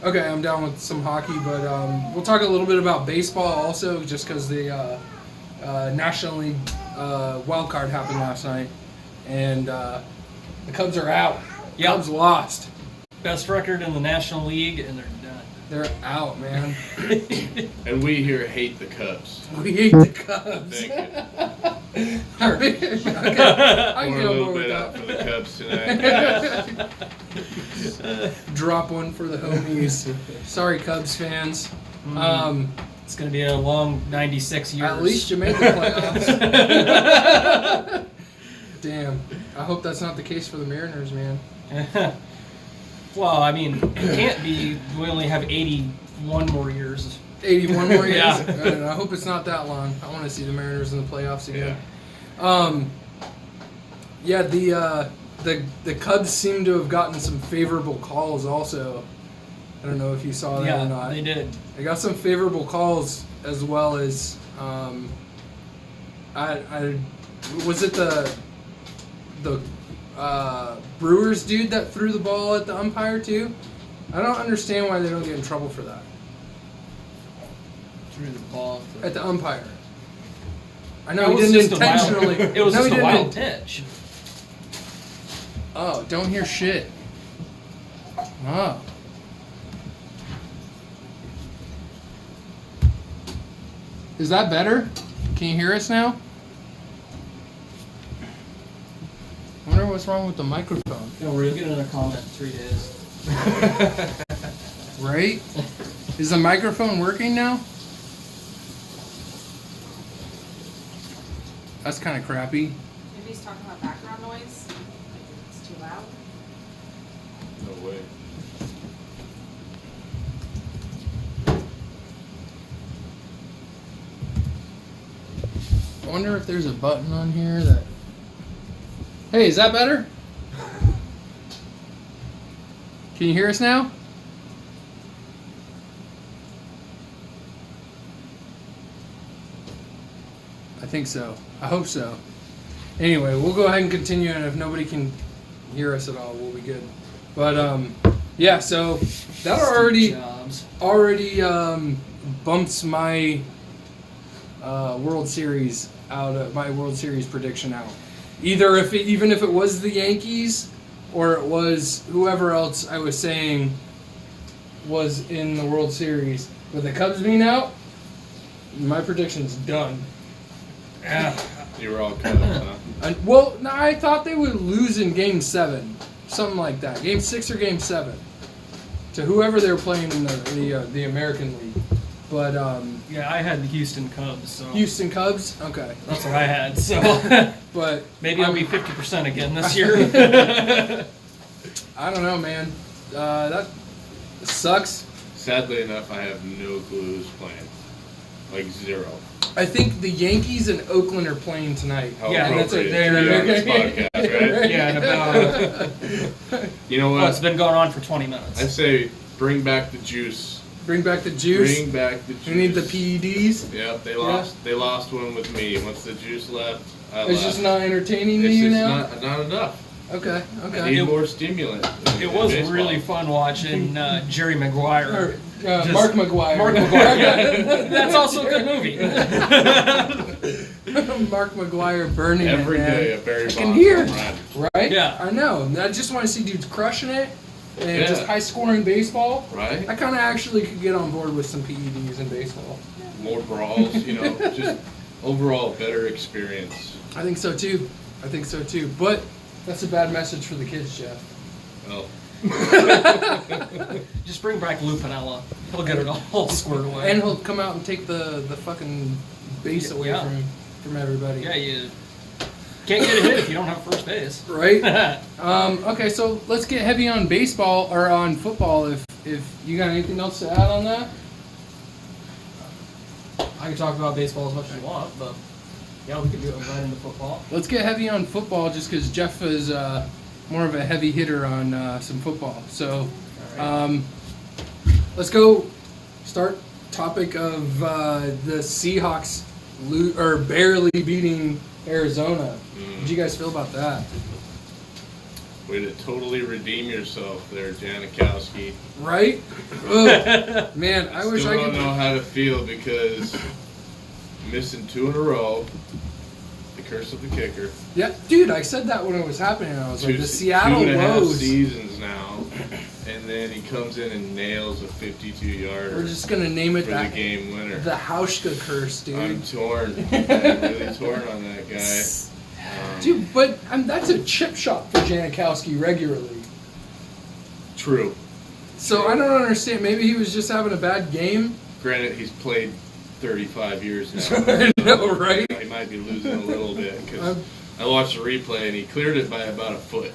Okay, I'm down with some hockey, but we'll talk a little bit about baseball also, just because the National League wild card happened last night, and the Cubs are out. Yep. Cubs lost. Best record in the National League, and they're done. They're out, man. And we here hate the Cubs. We hate the Cubs. Thank you. Okay, I We're can a get on little board with bit out that. for the Cubs tonight. Drop one for the homies. Sorry, Cubs fans. It's going to be a long 96 years. At least you made the playoffs. Damn. I hope that's not the case for the Mariners, man. Well, I mean, it can't be. We only have 81 more years. 81 more years. Yeah. I hope it's not that long. I want to see the Mariners in the playoffs again. Yeah. The Cubs seem to have gotten some favorable calls also. I don't know if you saw that Yeah, or not. they did. They got some favorable calls as well as was it the Brewers dude that threw the ball at the umpire too? I don't understand why they don't get in trouble for that. Threw the ball. At the umpire. I know It he was didn't just a wild- intentionally. It was no, just he a didn't. wild pitch. Oh, don't hear shit. Oh. Is that better? Can you hear us now? I wonder what's wrong with the microphone. No, we'll get another comment in 3 days. Right? Is the microphone working now? That's kind of crappy. Maybe he's talking about background noise. It's too loud. No way. I wonder if there's a button on here that... Hey, is that better? Can you hear us now? I think so. I hope so. Anyway, we'll go ahead and continue, and if nobody can hear us at all, we'll be good. But, yeah, so that already bumps my World Series out of my World Series prediction out. Either even if it was the Yankees or it was whoever else I was saying was in the World Series, with the Cubs being out, my prediction's done. Yeah. You were all Cubs, huh? Well, no, I thought they would lose in Game 7, something like that. Game 6 or Game 7, to whoever they were playing in the American League. But Yeah, I had the Houston Cubs, so Houston Cubs, okay. that's what I had. So But maybe I'll be 50% again this year. I don't know, man. That sucks. Sadly enough, I have no clue who's playing. Like zero. I think the Yankees and Oakland are playing tonight. How Yeah, that's appropriate it. to be on this Okay. podcast, right? Yeah, and about You know well, it's what? been going on for 20 minutes. I say bring back the juice. Bring back the juice. Bring back the juice. We need the PEDs. Yep, they lost. They lost one with me. Once the juice left, I It's left. just not entertaining to It's you just now? not enough. Okay, I okay. need more stimulant. It in was baseball. really fun watching Jerry Maguire. Just- Mark McGuire. Mark McGuire. That's also a good movie. Mark McGuire burning Every it, man. day a Barry I Bonds can hear. home run, Right? Yeah. I know. I just want to see dudes crushing it and Yeah. just high-scoring baseball. right? I kind of actually could get on board with some PEDs in baseball. More brawls, just overall better experience. I think so too. But that's a bad message for the kids, Jeff. Well, Just bring back Lou Piniella. He'll get it all squared away. And he'll come out and take the fucking base away Yeah. from everybody. Yeah, you can't get a hit if you don't have first base. Right? Okay, so let's get heavy on baseball or on football. If you got anything else to add on that? I can talk about baseball as much as you want, but yeah, we can do it right into football. Let's get heavy on football just because Jeff is more of a heavy hitter on some football. So let's go start topic of the Seahawks barely beating Arizona. What did you guys feel about that? Way to totally redeem yourself there, Janikowski. Right? Ugh. Man, I wish I Still could. don't know how to feel because missing 2 in a row, the curse of the kicker. Yeah, dude, I said that when it was happening. I was like, the Two Seattle and a half woes. seasons now, and then he comes in and nails a 52-yarder. We're just gonna name it for that. the game winner. The Hauschka curse, dude. I'm torn. I'm really torn on that guy. Dude, but that's a chip shot for Janikowski regularly. True. So I don't understand. Maybe he was just having a bad game. Granted, he's played 35 years now. I know, right? He might be losing a little bit because I watched the replay and he cleared it by about a foot.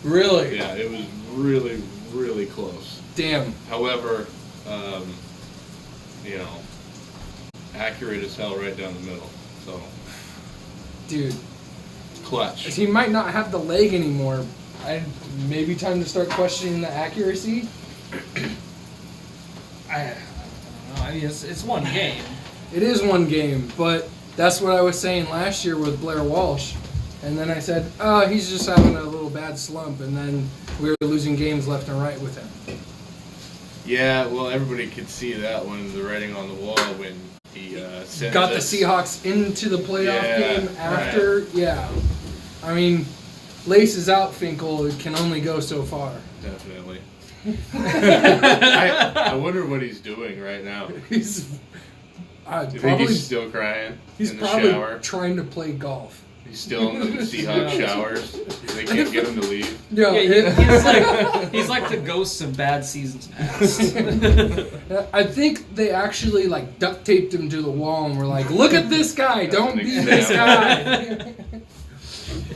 Really? Yeah, it was really, really close. Damn. However, you know, accurate as hell right down the middle. So, Dude, clutch. he might not have the leg anymore. Maybe time to start questioning the accuracy. I don't know. I mean, it's one game. It is one game, but that's what I was saying last year with Blair Walsh. And then I said, oh, he's just having a little bad slump. And then we were losing games left and right with him. Yeah, well, everybody could see that one, the writing on the wall when he sent Got the us- Seahawks into the playoff Yeah, game after. right. Yeah. I mean, laces out, Finkel. It can only go so far. Definitely. I wonder what he's doing right now. He's Do you think probably he's still crying he's in the probably shower? trying to play golf. He's still in the Seahawks showers. They can't get him to leave. No, He's like the ghosts of bad seasons past. I think they actually like duct taped him to the wall and were like, "Look at this guy! Don't be this guy."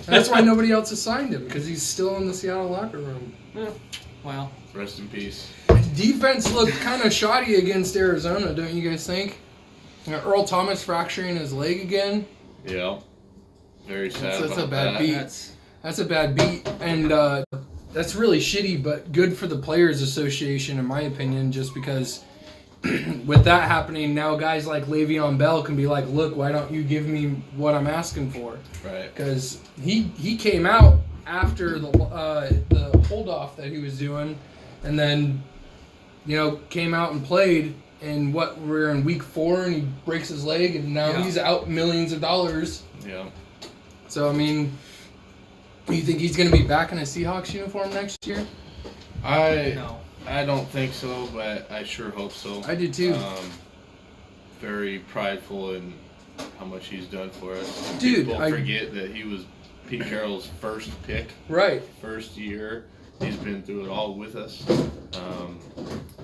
That's why nobody else assigned him because he's still in the Seattle locker room. Wow. Rest in peace. Defense looked kind of shoddy against Arizona, don't you guys think? Earl Thomas fracturing his leg again. Yeah. Very sad That's a about bad that. beat. That's a bad beat, and that's really shitty, but good for the Players Association, in my opinion, just because with that happening, now guys like Le'Veon Bell can be like, look, why don't you give me what I'm asking for? Right. Because he came out after the hold-off that he was doing, and then, you know, came out and played, and we're in week 4, and he breaks his leg, and now he's out millions of dollars. Yeah. So, I mean, you think he's going to be back in a Seahawks uniform next year? No. I don't think so, but I sure hope so. I do too. Very prideful in how much he's done for us. Dude, People forget that he was Pete Carroll's first pick, Right. first year. He's been through it all with us.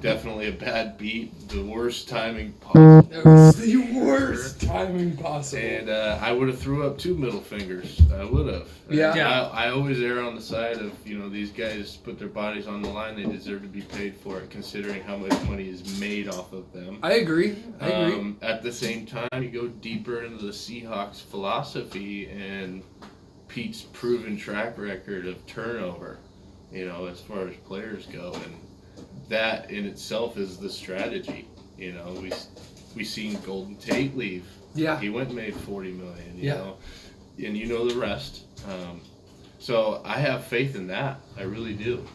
Definitely a bad beat, the worst timing possible. That was the worst timing possible. And I would have threw up 2 middle fingers. I would have. Yeah. I always err on the side of, you know, these guys put their bodies on the line. They deserve to be paid for it, considering how much money is made off of them. I agree. At the same time, you go deeper into the Seahawks philosophy and Pete's proven track record of turnover, you know, as far as players go, and that in itself is the strategy. You know, we seen Golden Tate leave. Yeah. He went and made $40 million. You Yeah. know, and you know the rest. So I have faith in that. I really do.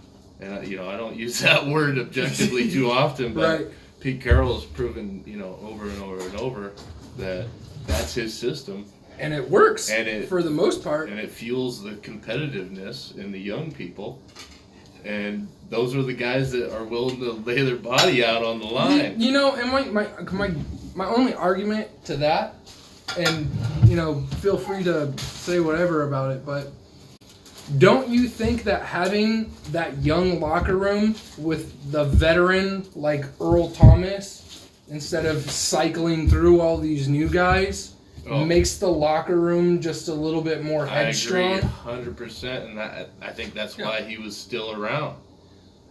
And you know, I don't use that word objectively too often, but Right. Pete Carroll has proven, you know, over and over and over that that's his system, And it works And for the most part. and it fuels the competitiveness in the young people. And those are the guys that are willing to lay their body out on the line. You know, and my only argument to that, and, you know, feel free to say whatever about it, but don't you think that having that young locker room with the veteran like Earl Thomas, instead of cycling through all these new guys, makes the locker room just a little bit more headstrong? I agree 100%, and I think that's why he was still around.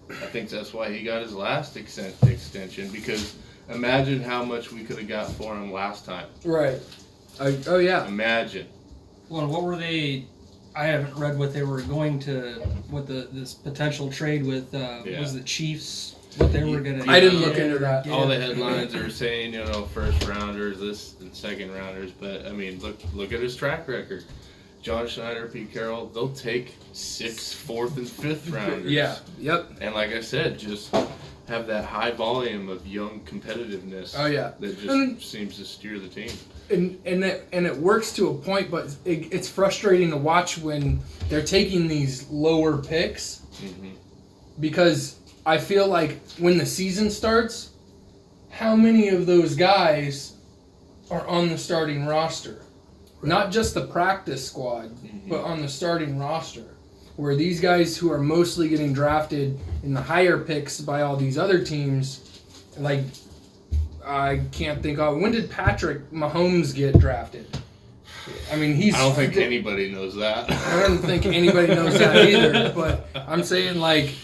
I think that's why he got his last extension, because imagine how much we could have got for him last time. Right. Oh, yeah. Imagine. Well, what were they? I haven't read what they were going to, what this potential trade with was the Chiefs. What they were gonna. I didn't look into that. All the headlines are saying, you know, first rounders, this and second rounders, but I mean, look at his track record. John Schneider, Pete Carroll, they'll take 6th, 4th, and 5th rounders. Yeah. Yep. And like I said, just have that high volume of young competitiveness. Oh yeah. That just seems to steer the team. And it works to a point, but it's frustrating to watch when they're taking these lower picks because I feel like when the season starts, how many of those guys are on the starting roster? Right. Not just the practice squad, but on the starting roster. Where these guys who are mostly getting drafted in the higher picks by all these other teams, like, I can't think of, when did Patrick Mahomes get drafted? I mean, I don't think anybody knows that. I don't think anybody knows that either, but I'm saying, like,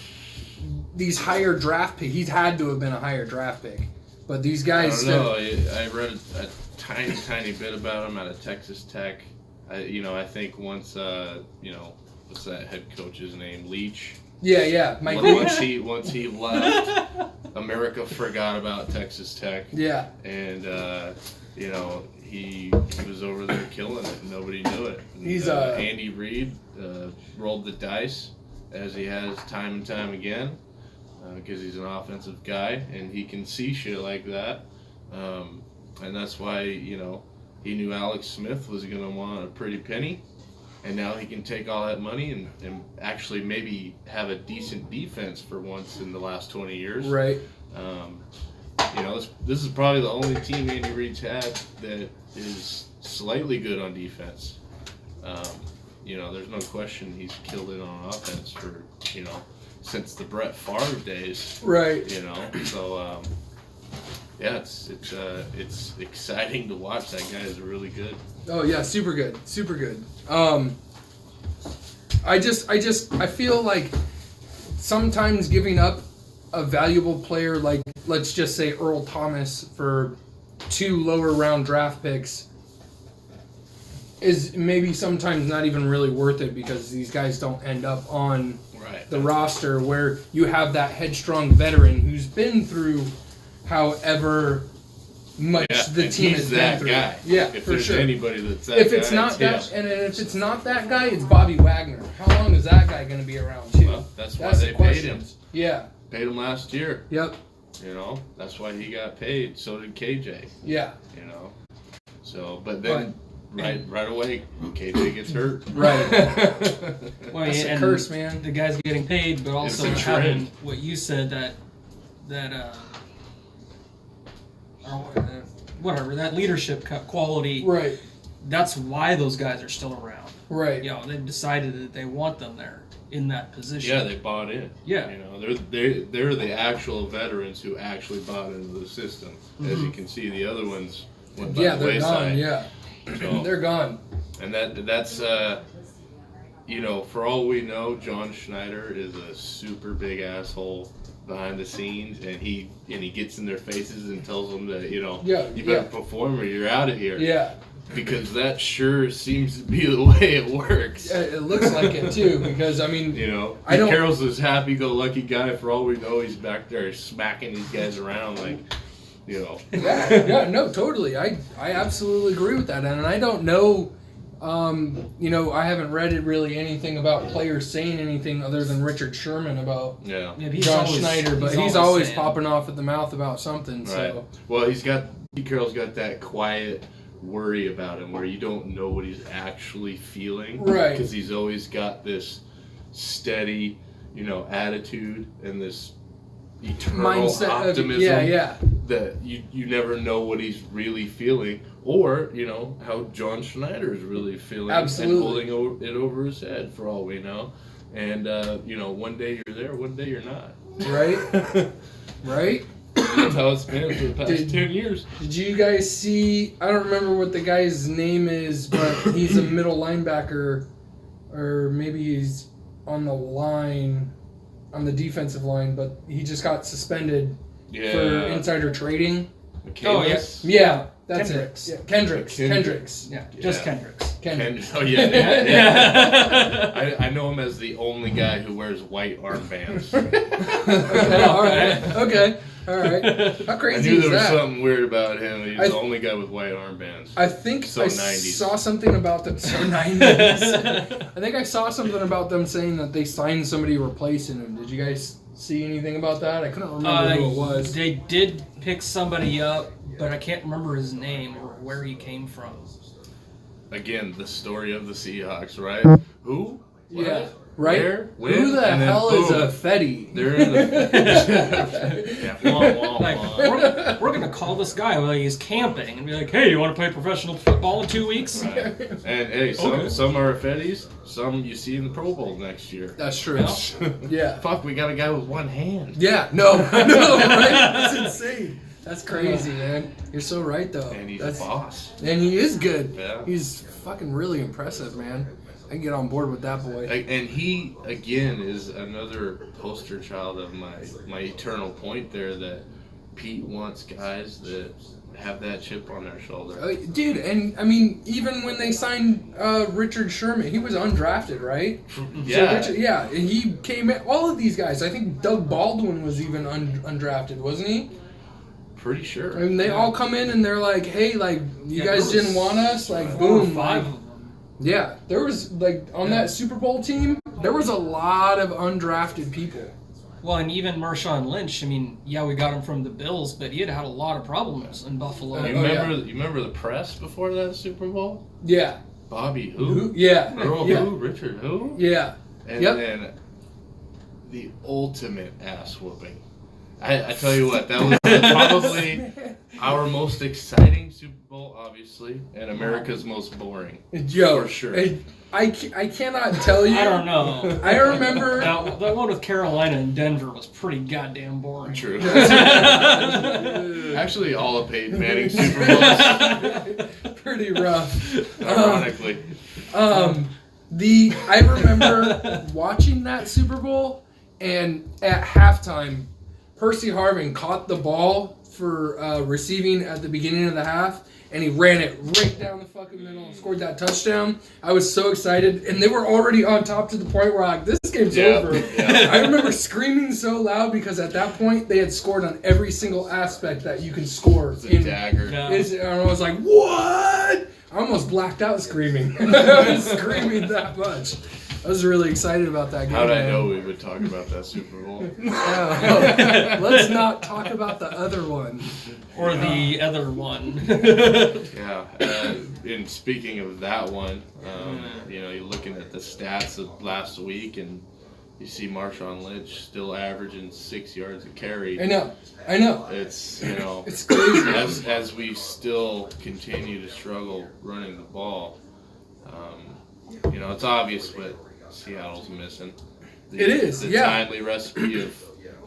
these higher draft picks, he's had to have been a higher draft pick. But these guys... I don't know. I read a tiny bit about him out of Texas Tech. I think once, what's that head coach's name? Leach? Yeah, Mike Leach. Once he left, America forgot about Texas Tech. Yeah. And, he was over there killing it, and nobody knew it. And, He's Andy Reid rolled the dice, as he has time and time again, because he's an offensive guy, and he can see shit like that. And that's why, he knew Alex Smith was going to want a pretty penny. And now he can take all that money and actually maybe have a decent defense for once in the last 20 years. Right. This is probably the only team Andy Reid's had that is slightly good on defense. There's no question he's killed it on offense for, since the Brett Favre days. Right. So, it's exciting to watch. That guy is really good. Oh yeah, super good. I feel like sometimes giving up a valuable player like, let's just say Earl Thomas, for 2 lower round draft picks is maybe sometimes not even really worth it, because these guys don't end up on the roster where you have that headstrong veteran who's been through however much the team has been through. Guy. Yeah, if for there's sure. anybody that's that If guy, it's not that, him. and if it's not that guy, it's Bobby Wagner. How long is that guy going to be around too? Well, that's why they paid him. Yeah. Paid him last year. Yep. That's why he got paid. So did KJ. Yeah. So, but then right away, KJ gets hurt. Right. Well, That's a curse, man. The guy's getting paid, but also It's a having trend. what you said whatever, that leadership quality. Right. That's why those guys are still around. Right. They've decided that they want them there in that position. Yeah, they bought in. Yeah. They're the actual veterans who actually bought into the system. As you can see, the other ones went by the They're wayside. gone. Yeah. So, They're gone. and that's for all we know, John Schneider is a super big asshole behind the scenes, and he gets in their faces and tells them that you better perform or you're out of here. Yeah. Because that sure seems to be the way it works. It looks like it too, because I mean, Pete Carroll's this happy-go-lucky guy. For all we know, he's back there smacking these guys around like, Yeah, no, totally. I absolutely agree with that, and I don't know. I haven't read really anything about players saying anything other than Richard Sherman about John Schneider, but he's always popping off at the mouth about something. Right. So, well, Pete Carroll's got that quiet worry about him where you don't know what he's actually feeling, right? Because he's always got this steady, attitude and this eternal mindset optimism that you never know what he's really feeling, or how John Schneider is really feeling. Absolutely. And holding it over his head for all we know. And one day you're there, one day you're not. Right. That's how it's been for the past 10 years. Did you guys see, I don't remember what the guy's name is, but he's a middle linebacker, or maybe he's on the line, on the defensive line, but he just got suspended for insider trading. McCandless? Yeah, that's Kendricks. it. Yeah, Kendricks. Yeah, just Kendricks. Oh, yeah. I know him as the only guy who wears white armbands. Okay, all right. Okay. All right. How I crazy knew is there was that? something weird about him. He was the only guy with white armbands. I think So I 90s. saw something about them. So 90s. I think I saw something about them saying that they signed somebody replacing him. Did you guys see anything about that? I couldn't remember who it was. They did pick somebody up, but I can't remember his name or where he came from. Again, the story of the Seahawks, right? Who? What? Yeah. Right? Where? When? Who the And then hell is boom. a Fetty? They're in the. Yeah. Wah, wah, Like, wah. we're gonna call this guy while he's camping and be like, "Hey, you want to play professional football in 2 weeks?" Right. And hey, some are Fetties, some you see in the Pro Bowl next year. That's true. Yeah. Fuck, we got a guy with one hand. Yeah. No. No. Right? That's insane. That's crazy, man. You're so right, though. And he's That's, a boss. and he is good. Yeah. He's fucking really impressive, man. I can get on board with that boy. And he, again, is another poster child of my eternal point there that Pete wants guys that have that chip on their shoulder. Dude, and I mean, even when they signed Richard Sherman, he was undrafted, right? Yeah. So Richard, and he came in. All of these guys, I think Doug Baldwin was even undrafted, wasn't he? Pretty sure. I mean, they all come in and they're like, "Hey, like, you guys there was didn't want us, like, 4 or boom, 5 like, of them. yeah." There was like on that Super Bowl team, there was a lot of undrafted people. Well, and even Marshawn Lynch. I mean, yeah, we got him from the Bills, but he had had a lot of problems in Buffalo. You remember the press before that Super Bowl? Yeah. Bobby who? Yeah. Earl yeah. who? Richard who? Yeah. And Yep. then the ultimate ass whooping. I tell you what, that was probably our most exciting Super Bowl, obviously, and America's most boring. Joe, For sure. I cannot tell you. I don't know. I remember. Now, that one with Carolina and Denver was pretty goddamn boring. True. Actually, all of Peyton Manning's Super Bowls, Pretty rough. ironically. I remember watching that Super Bowl, and at halftime, Percy Harvin caught the ball for receiving at the beginning of the half, and he ran it right down the fucking middle and scored that touchdown. I was so excited, and they were already on top to the point where like, this game's over. Yeah. I remember screaming so loud because at that point they had scored on every single aspect that you can score. It's a dagger. Yeah. And I was like, what? I almost blacked out screaming. I was screaming that much. I was really excited about that game. How'd I man. know we would talk about that Super Bowl? Let's not talk about the other one. Or the other one. Yeah. And speaking of that one, you're looking at the stats of last week, and you see Marshawn Lynch still averaging 6 yards a carry. I know. It's It's crazy. as we still continue to struggle running the ball. It's obvious what Seattle's missing. It is, the yeah. timely recipe of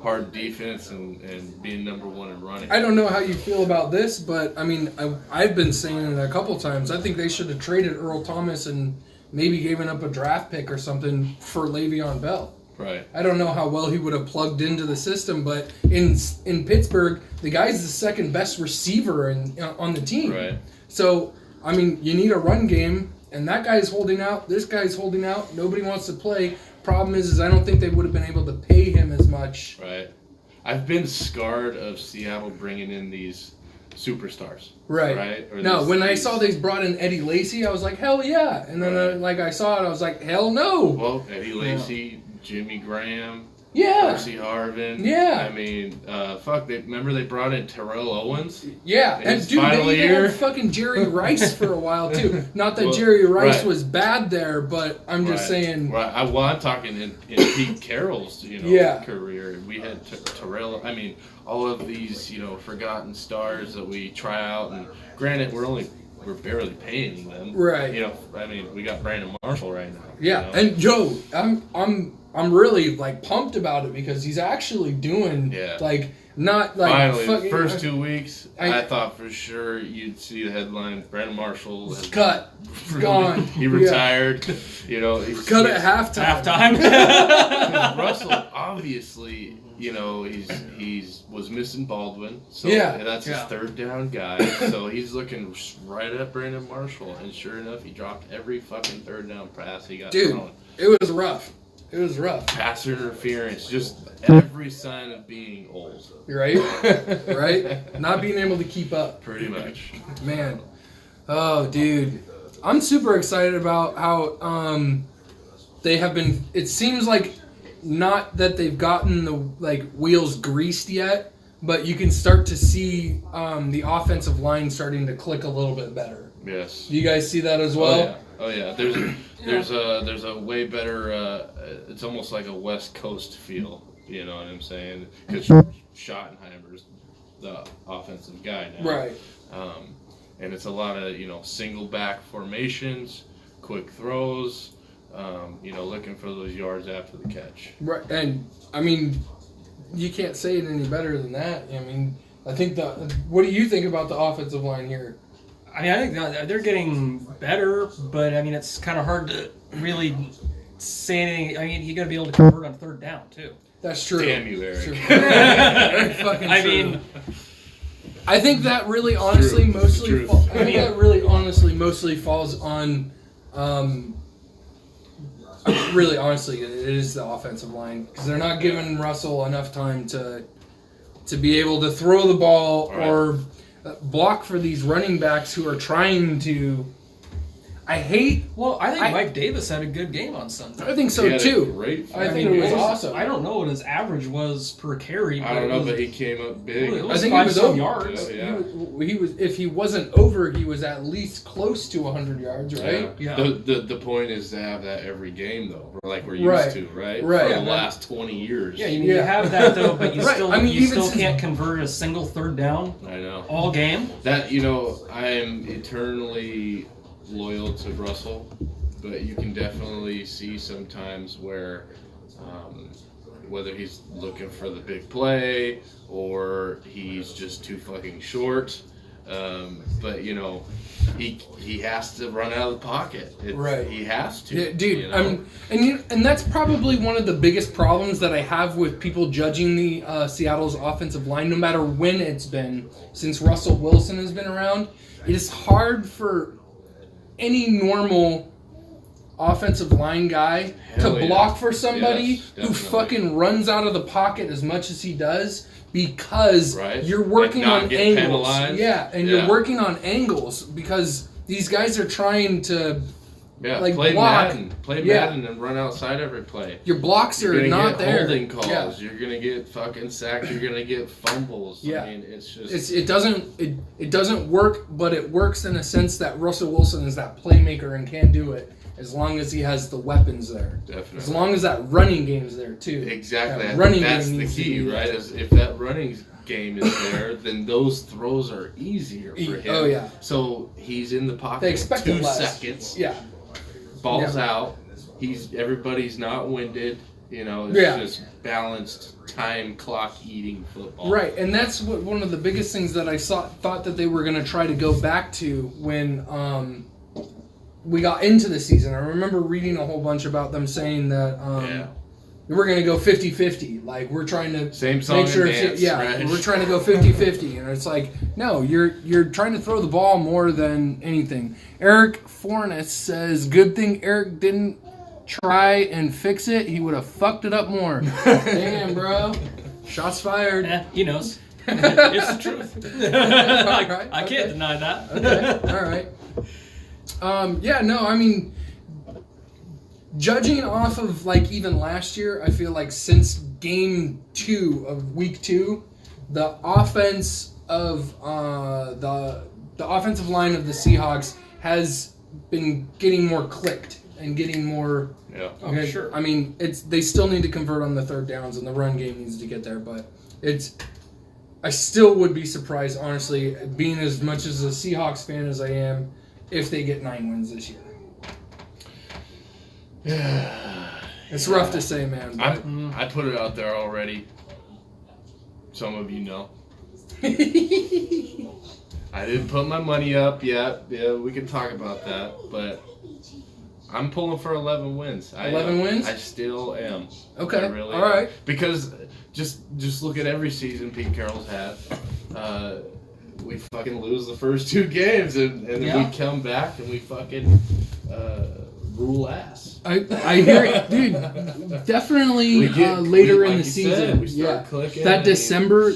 hard defense and being number one in running. I don't know how you feel about this, but I mean, I've been saying it a couple times. I think they should have traded Earl Thomas and maybe given up a draft pick or something for Le'Veon Bell. Right. I don't know how well he would have plugged into the system, but in Pittsburgh, the guy's the second best receiver on the team. Right. So, I mean, you need a run game, and that guy's holding out. This guy's holding out. Nobody wants to play. Problem is I don't think they would have been able to pay him as much. Right. I've been scarred of Seattle bringing in these superstars. Right. Or No, these- when I saw they brought in Eddie Lacy, I was like, hell yeah. And then I saw it, I was like, hell no. Well, Eddie Lacy, Jimmy Graham, Yeah. Percy Harvin. Yeah. I mean, remember they brought in Terrell Owens? Yeah. In And his dude, final they even year. had fucking Jerry Rice for a while too. Not that Well, Jerry Rice right. was bad there, but I'm just saying. Right. I'm talking in Pete Carroll's, Yeah. career. We had Terrell. I mean, all of these, forgotten stars that we try out. And granted, we're barely paying them. Right. We got Brandon Marshall right now. Yeah. And Joe, I'm really like pumped about it because he's actually doing not like Finally, fucking, the first 2 weeks, I I thought for sure you'd see the headline: Brandon Marshall has cut. It's gone. He retired. He's Cut at halftime. Halftime. Russell obviously, he's was missing Baldwin, so Yeah. that's his Yeah. third down guy. So he's looking right at Brandon Marshall, and sure enough, he dropped every fucking third down pass he got Dude, thrown. it was rough. It was rough. Pass interference, just every sign of being old. Right? Right? Not being able to keep up. Pretty much. Man. Oh, dude. I'm super excited about how they have been. It seems like not that they've gotten the wheels greased yet, but you can start to see the offensive line starting to click a little bit better. Yes. Do you guys see that as well? Oh yeah. There's a way better. It's almost like a West Coast feel. You know what I'm saying? Because Schottenheimer's the offensive guy now. Right. And it's a lot of single back formations, quick throws. Looking for those yards after the catch. Right. And I mean, you can't say it any better than that. I mean, I think what do you think about the offensive line here? I mean, I think that they're getting better, but I mean, it's kind of hard to really say anything. I mean, you got to be able to convert on third down too. That's true. Damn you, Eric. True. Very fucking I true. mean, I think that really honestly mostly falls on really honestly it is the offensive line, because they're not giving Russell enough time to be able to throw the ball or block for these running backs who are trying to. I think Mike Davis had a good game on Sunday. I think so too. Great. I think it was awesome. I don't know what his average was per carry. I don't know, but he came up big. It I was think 5 he was some over. yards. Yeah. He was if he wasn't over, he was at least close to 100 yards, right? Yeah. The point is to have that every game though, like we're used to, right? Right. For the last 20 years. Yeah, you have that though, but you Right. still I mean, you even still since- can't convert a single third down I know. all game. That I am eternally loyal to Russell, but you can definitely see sometimes where whether he's looking for the big play or he's just too fucking short. But he has to run out of the pocket. Right. He has to. Yeah, dude. And that's probably one of the biggest problems that I have with people judging the Seattle's offensive line, no matter when it's been, since Russell Wilson has been around. It is hard for any normal offensive line guy to block for somebody Yes, who definitely. fucking runs out of the pocket as much as he does, because you're working And not on get angles. penalized. Yeah, and you're working on angles because these guys are trying to play block. Madden. Play Yeah. Madden and run outside every play. Your blocks You're are gonna not get there. holding calls. Yeah. You're gonna get fucking sacked. You're gonna get fumbles. Yeah. I mean, it's just It doesn't work, but it works in a sense that Russell Wilson is that playmaker and can do it as long as he has the weapons there. definitely As long as that running game's there too. exactly. That running That's game the needs to key, be- right? Is if that running game is there, then those throws are easier for him. Oh, yeah. So he's in the pocket. They expect 2 it less. seconds. Yeah. Balls Yeah. out. Everybody's not winded. It's Yeah. just balanced time clock eating football. Right, and that's one of the biggest things that I thought that they were going to try to go back to when we got into the season. I remember reading a whole bunch about them saying that we're going to go 50-50. Like, we're trying to Same song and dance, right? we're trying to go 50-50. And it's like, no, you're trying to throw the ball more than anything. Eric Fornes says, good thing Eric didn't try and fix it. He would have fucked it up more. Damn, bro. Shots fired. He knows. It's the truth. Alright, I can't deny that. Okay, all right. I mean, judging off of even last year, I feel like since game 2 of week 2, the offense of the offensive line of the Seahawks has been getting more clicked and getting more. Yeah. Oh, sure. I mean, they still need to convert on the third downs, and the run game needs to get there. But I still would be surprised, honestly, being as much as a Seahawks fan as I am, if they get 9 wins this year. It's rough to say, man. But I put it out there already. Some of you know. I didn't put my money up yet. Yeah, we can talk about that. But I'm pulling for 11 wins. 11 wins? I still am. Okay, I really all am. right. Because just look at every season Pete Carroll's had. We fucking lose the first 2 games, and then we come back and we fucking rule ass. I hear it, dude. Definitely later in the season. We start clicking. That December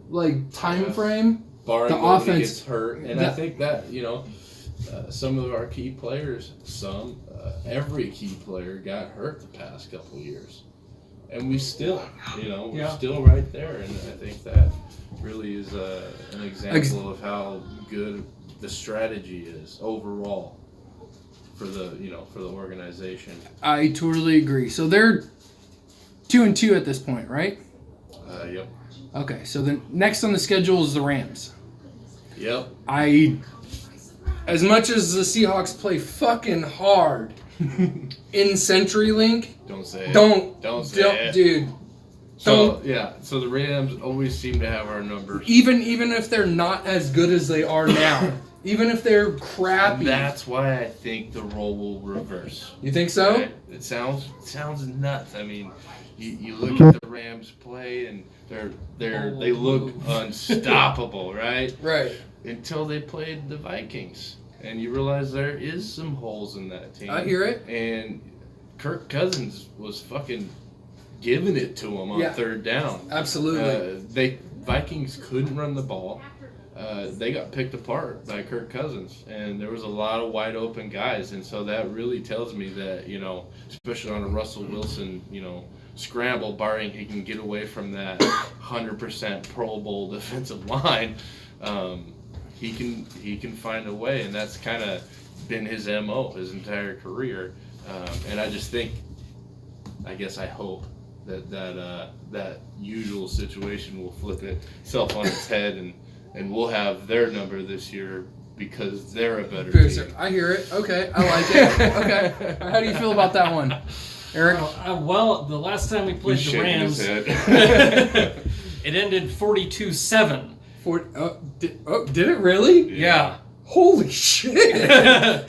like time frame. Barring the nobody offense gets hurt, and I think that some of our key players, every key player got hurt the past couple years, and we're still right there, and I think that really is an example of how good the strategy is overall for the organization. I totally agree. So they're 2-2 at this point, right? Yep. Okay, so the next on the schedule is the Rams. Yep. As much as the Seahawks play fucking hard in CenturyLink, Don't say it. Don't say it. Dude. So the Rams always seem to have our numbers. Even if they're not as good as they are now, even if they're crappy. And that's why I think the role will reverse. You think so? Right? It sounds nuts. I mean, you look at the Rams play and they look unstoppable, right? Right. Until they played the Vikings, and you realize there is some holes in that team. I hear it. And Kirk Cousins was fucking giving it to him on third down. Absolutely. Vikings couldn't run the ball. They got picked apart by Kirk Cousins, and there was a lot of wide open guys, and so that really tells me that, especially on a Russell Wilson, scramble, barring he can get away from that 100% Pro Bowl defensive line, he can find a way, and that's kind of been his MO his entire career, and I just think, I hope that usual situation will flip itself on its head, and we'll have their number this year because they're a better team. I hear it. Okay, I like it. Okay, how do you feel about that one, Eric? Well, the last time we played the Rams, it ended 42-7. Did it really? Yeah. Holy shit!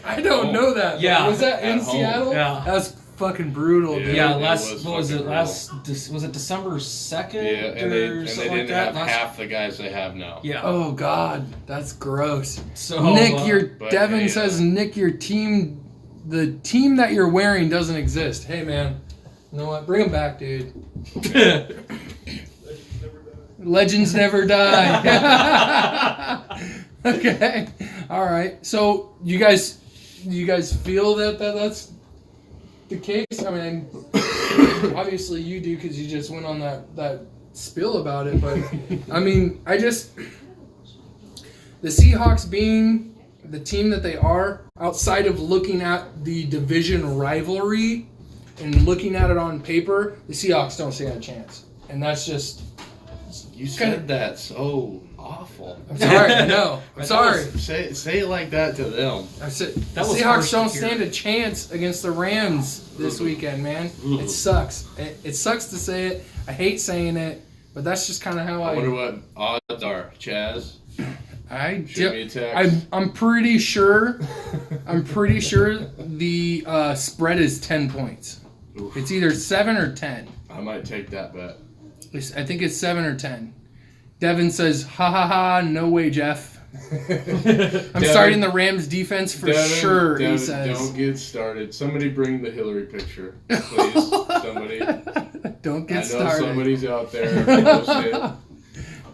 I don't know that. Yeah. Was that in At home. Seattle? Yeah. That was fucking brutal, dude. Yeah, was it December 2nd? Yeah, and they didn't have half the guys they have now. Yeah. Oh god, that's gross. So Nick, Devin says Nick, the team that you're wearing doesn't exist. Hey man, you know what? Bring them back, dude. Legends never die. Okay, all right. So you guys feel that's the case? I mean, obviously you do because you just went on that spill about it. But I mean, the Seahawks being the team that they are, outside of looking at the division rivalry and looking at it on paper, the Seahawks don't stand a chance, and that's just. You said that so awful. I'm sorry. No, I'm sorry. Say it like that to them. I said the Seahawks don't stand a chance against the Rams this weekend, man. It sucks. It sucks to say it. I hate saying it, but that's just kind of how I wonder what odds are, Chaz. Shoot me a text. I'm pretty sure. I'm pretty sure the spread is 10 points. Oof. It's either 7 or 10. I might take that bet. I think it's 7 or 10. Devin says, "Ha ha ha! No way, Jeff." I'm starting the Rams defense for sure. Devin, he says, "Don't get started. Somebody bring the Hillary picture, please. Somebody. Don't get started. I know somebody's out there. Post it.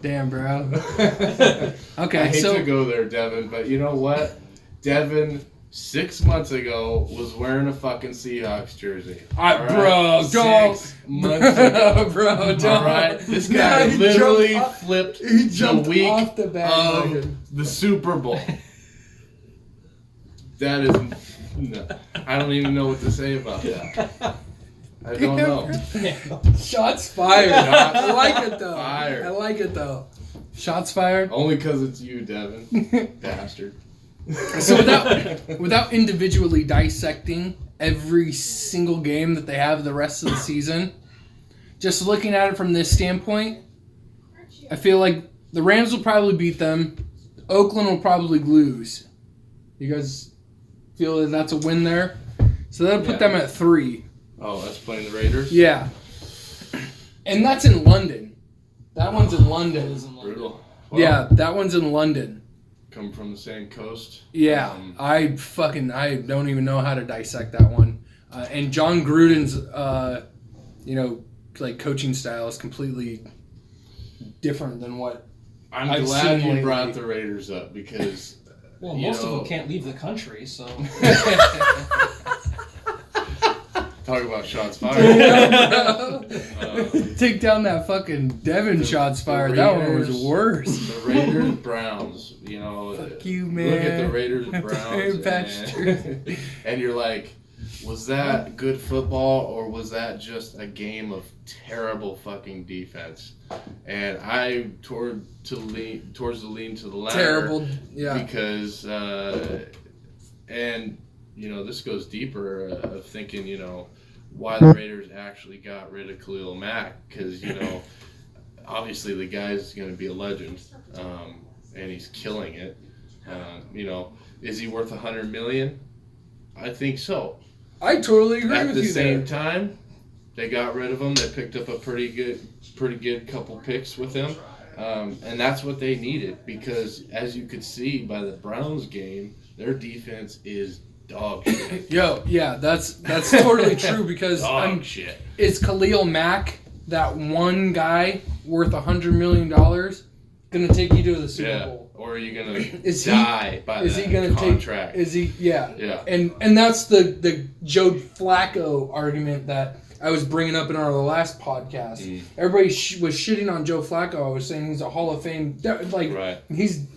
Damn, bro. Okay, I hate to go there, Devin, but you know what? Devin 6 months ago was wearing a fucking Seahawks jersey. Bro, don't. 6 months ago. Bro, don't. All right? This guy literally flipped the week off the of the Super Bowl. That is... No, I don't even know what to say about that. I don't know. Shots fired. I like it, though. Fired. I like it, though. Shots fired. Only because it's you, Devin. Bastard. So without individually dissecting every single game that they have the rest of the season, just looking at it from this standpoint, I feel like the Rams will probably beat them. Oakland will probably lose. You guys feel that that's a win there? So that'll put them at 3. Oh, that's playing the Raiders? Yeah. And that's in London. That one's in London. Brutal. Wow. Yeah, that one's in London. Come from the same coast. Yeah, I don't even know how to dissect that one. And John Gruden's, like coaching style is completely different than what I'm I've glad seen you lately. brought the Raiders up because Well, most of them can't leave the country, so. talk about shots fired. Take down that fucking Devin shots fired. That one was Raiders- worse. The Raiders Browns, Fuck you, man. Look at the Raiders Very Browns, bad and you're like, was that good football or was that just a game of terrible fucking defense? And I towards the lean to the latter. Terrible, yeah. Because this goes deeper of thinking, why the Raiders actually got rid of Khalil Mack, because obviously the guy's going to be a legend, and he's killing it. Is he worth $100 million? I think so. I totally agree At with the you same there. time, they got rid of him. They picked up a pretty good couple picks with him, and that's what they needed, because as you could see by the Browns game, their defense is dog shit. Yo, yeah, that's totally true, because Dog shit. is Khalil Mack, that one guy worth $100 million, gonna take you to the Super Bowl? Or are you gonna Is he- die by Is that he gonna contract? take? Is he? Yeah. Yeah. And that's the Joe Flacco argument that I was bringing up in our last podcast. Everybody was shitting on Joe Flacco. I was saying he's a Hall of Fame. Right.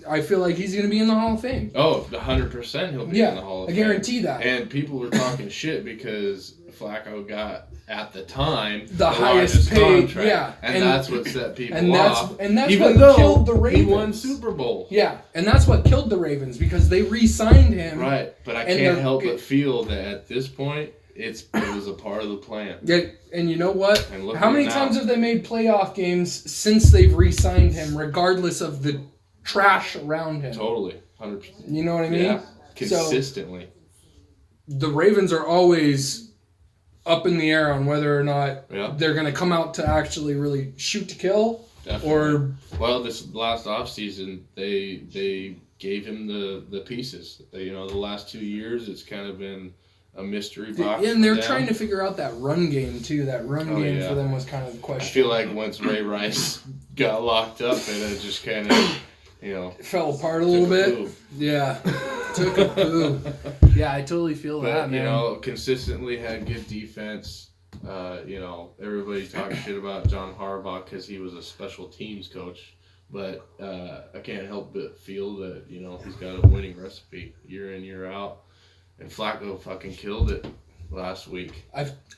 I feel like he's going to be in the Hall of Fame. Oh, 100% he'll be in the Hall of I Fame. guarantee that. And people were talking shit because Flacco got, at the time, The highest largest paid, contract. yeah. And And- that's what set people and that's- off. and that's even what though killed the he won Ravens. Super Bowl. Yeah, and that's what killed the Ravens, because they re-signed him. Right. But I And can't they're- help but feel that at this point, it was a part of the plan. Yeah, and you know what? And look How at many it now. times have they made playoff games since they've re-signed him, regardless of the trash around him? Totally. 100%. You know what I mean? Yeah. So Consistently. the Ravens are always up in the air on whether or not Yeah. they're going to come out to actually really shoot to kill, Definitely. or Well, this last offseason, they gave him the pieces. The last 2 years, it's kind of been a mystery box. and they're for them. trying to figure out that run game too. That run Oh, game yeah. for them was kind of the I question. feel like once Ray Rice got locked up, and it just kind of, It fell apart a little took a bit. move. Yeah, took a poo. Yeah, I totally feel that, But man. consistently had good defense. Everybody talks shit about John Harbaugh because he was a special teams coach, but I can't help but feel that he's got a winning recipe year in, year out. And Flacco fucking killed it last week.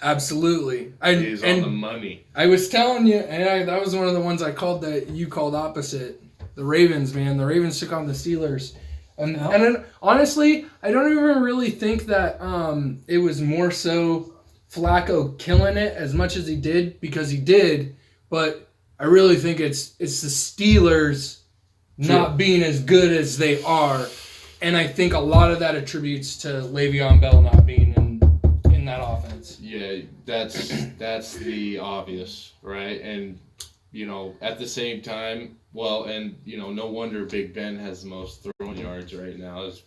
Absolutely. He's on the money. I was telling you, and that was one of the ones I called that you called opposite. The Ravens, man. The Ravens took on the Steelers. And then, honestly, I don't even really think that it was more so Flacco killing it as much as he did, because he did. But I really think it's the Steelers not being as good as they are. And I think a lot of that attributes to Le'Veon Bell not being in that offense. Yeah, that's the obvious, right? And at the same time, no wonder Big Ben has the most throwing yards right now. Is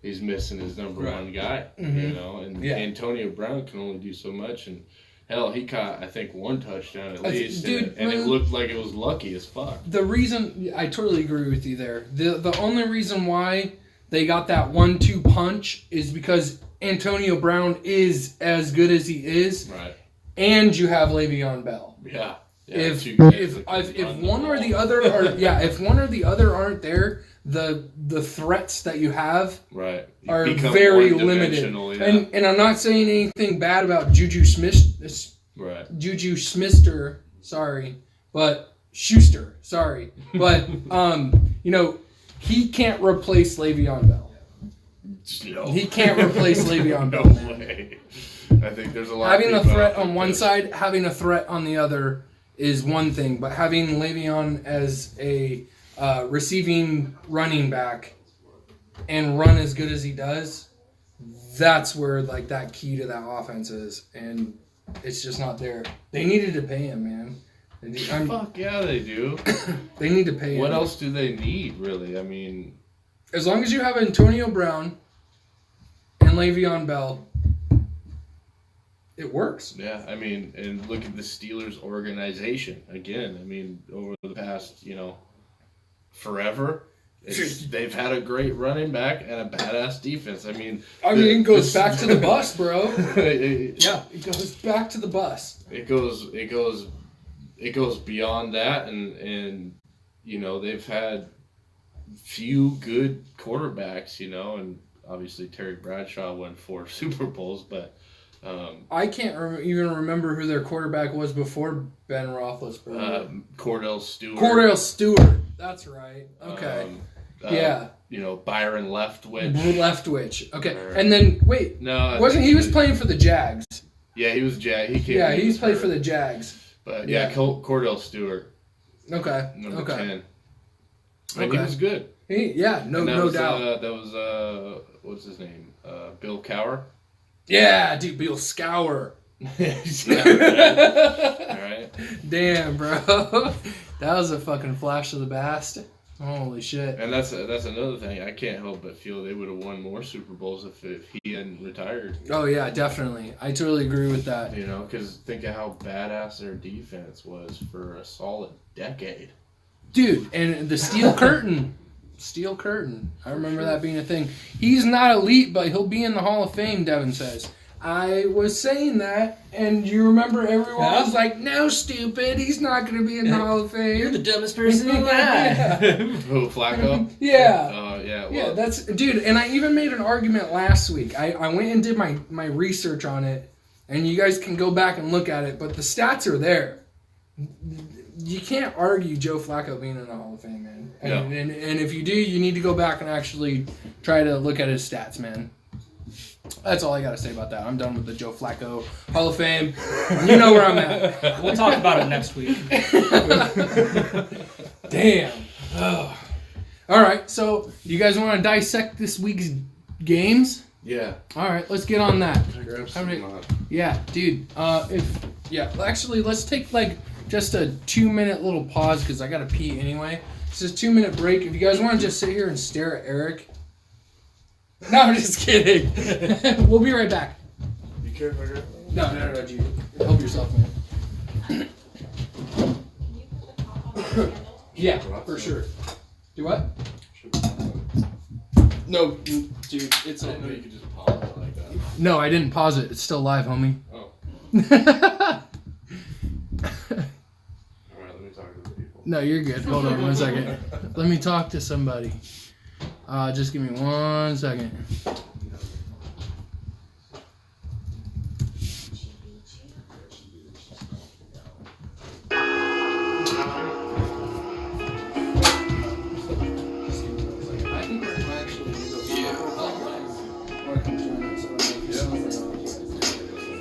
he's missing his number one guy. Mhm. And Yeah. Antonio Brown can only do so much, and hell, he caught I think one touchdown at least, dude, and it looked like it was lucky as fuck. The reason, I totally agree with you there. The only reason why they got that 1-2 punch is because Antonio Brown is as good as he is, Right? and you have Le'Veon Bell. Yeah. If two guys if that can if run one the or the ball. other are if one or the other aren't there, the threats that you have right You are become very limited. one-dimensional, yeah. And I'm not saying anything bad about Juju Smith. right. Juju Smith-ster, sorry, but Schuster, sorry, but he can't replace Le'Veon Bell. No. He can't replace Le'Veon No Bell. Man. way. I think there's a lot. Having of a people threat out on one there. side, having a threat on the other is one thing, but having Le'Veon as a receiving running back and run as good as he does, that's where that key to that offense is, and it's just not there. They needed to pay him, man. Fuck yeah, they do. They need to pay him. What else do they need, really? I mean, As long as you have Antonio Brown and Le'Veon Bell, it works. Yeah, I mean, and look at the Steelers organization again. I mean, over the past, forever, they've had a great running back and a badass defense. I mean, it goes back to the bus, bro. Yeah, it goes back to the bus. It goes beyond that, and they've had few good quarterbacks, and obviously Terry Bradshaw won 4 Super Bowls, but. I can't even remember who their quarterback was before Ben Roethlisberger. Cordell Stewart. Cordell Stewart. That's right. Okay. Yeah. Byron Leftwich. Leftwich. Okay. And then wait. No. Wasn't he was playing for the Jags? Yeah, he was He came. Yeah, he's played for the Jags. But Cordell Stewart. Okay. Number 10. And he was good. No doubt. That was what's his name? Bill Cowher. Yeah, dude, Bill Scour. All right. Damn, bro. That was a fucking flash of the past. Holy shit. And that's another thing. I can't help but feel they would have won more Super Bowls if he hadn't retired. Oh, yeah, definitely. I totally agree with that. Because think of how badass their defense was for a solid decade. Dude, and the Steel Curtain. Steel Curtain. I remember that being a thing. He's not elite, but he'll be in the Hall of Fame, Devin says. I was saying that, and you remember everyone was like, no, stupid, he's not going to be in the Hall of Fame. You're the dumbest person alive. Who, Flacco? Yeah. Yeah, well. Yeah, that's... Dude, and I even made an argument last week. I went and did my research on it, and you guys can go back and look at it, but the stats are there. You can't argue Joe Flacco being in the Hall of Fame, man. And, No. and if you do, you need to go back and actually try to look at his stats, man. That's all I got to say about that. I'm done with the Joe Flacco Hall of Fame. You know where I'm at. We'll talk about it next week. Damn. Ugh. All right, so you guys want to dissect this week's games? Yeah. All right, let's get on that. Grab some, Yeah, dude. Actually, let's take just a 2-minute little pause because I gotta pee anyway. It's just a 2-minute break. If you guys want to just sit here and stare at Eric. No, I'm just kidding. We'll be right back. You care if I grab No, dude. Help yourself, man. Can you put the top on the handle? Yeah, for sure. Do what? No, dude, it's I all didn't know you could just pause it like that. No, I didn't pause it. It's still live, homie. Oh. Alright, let me talk to the people. No, you're good. Hold on 1 second. Let me talk to somebody. Just give me 1 second.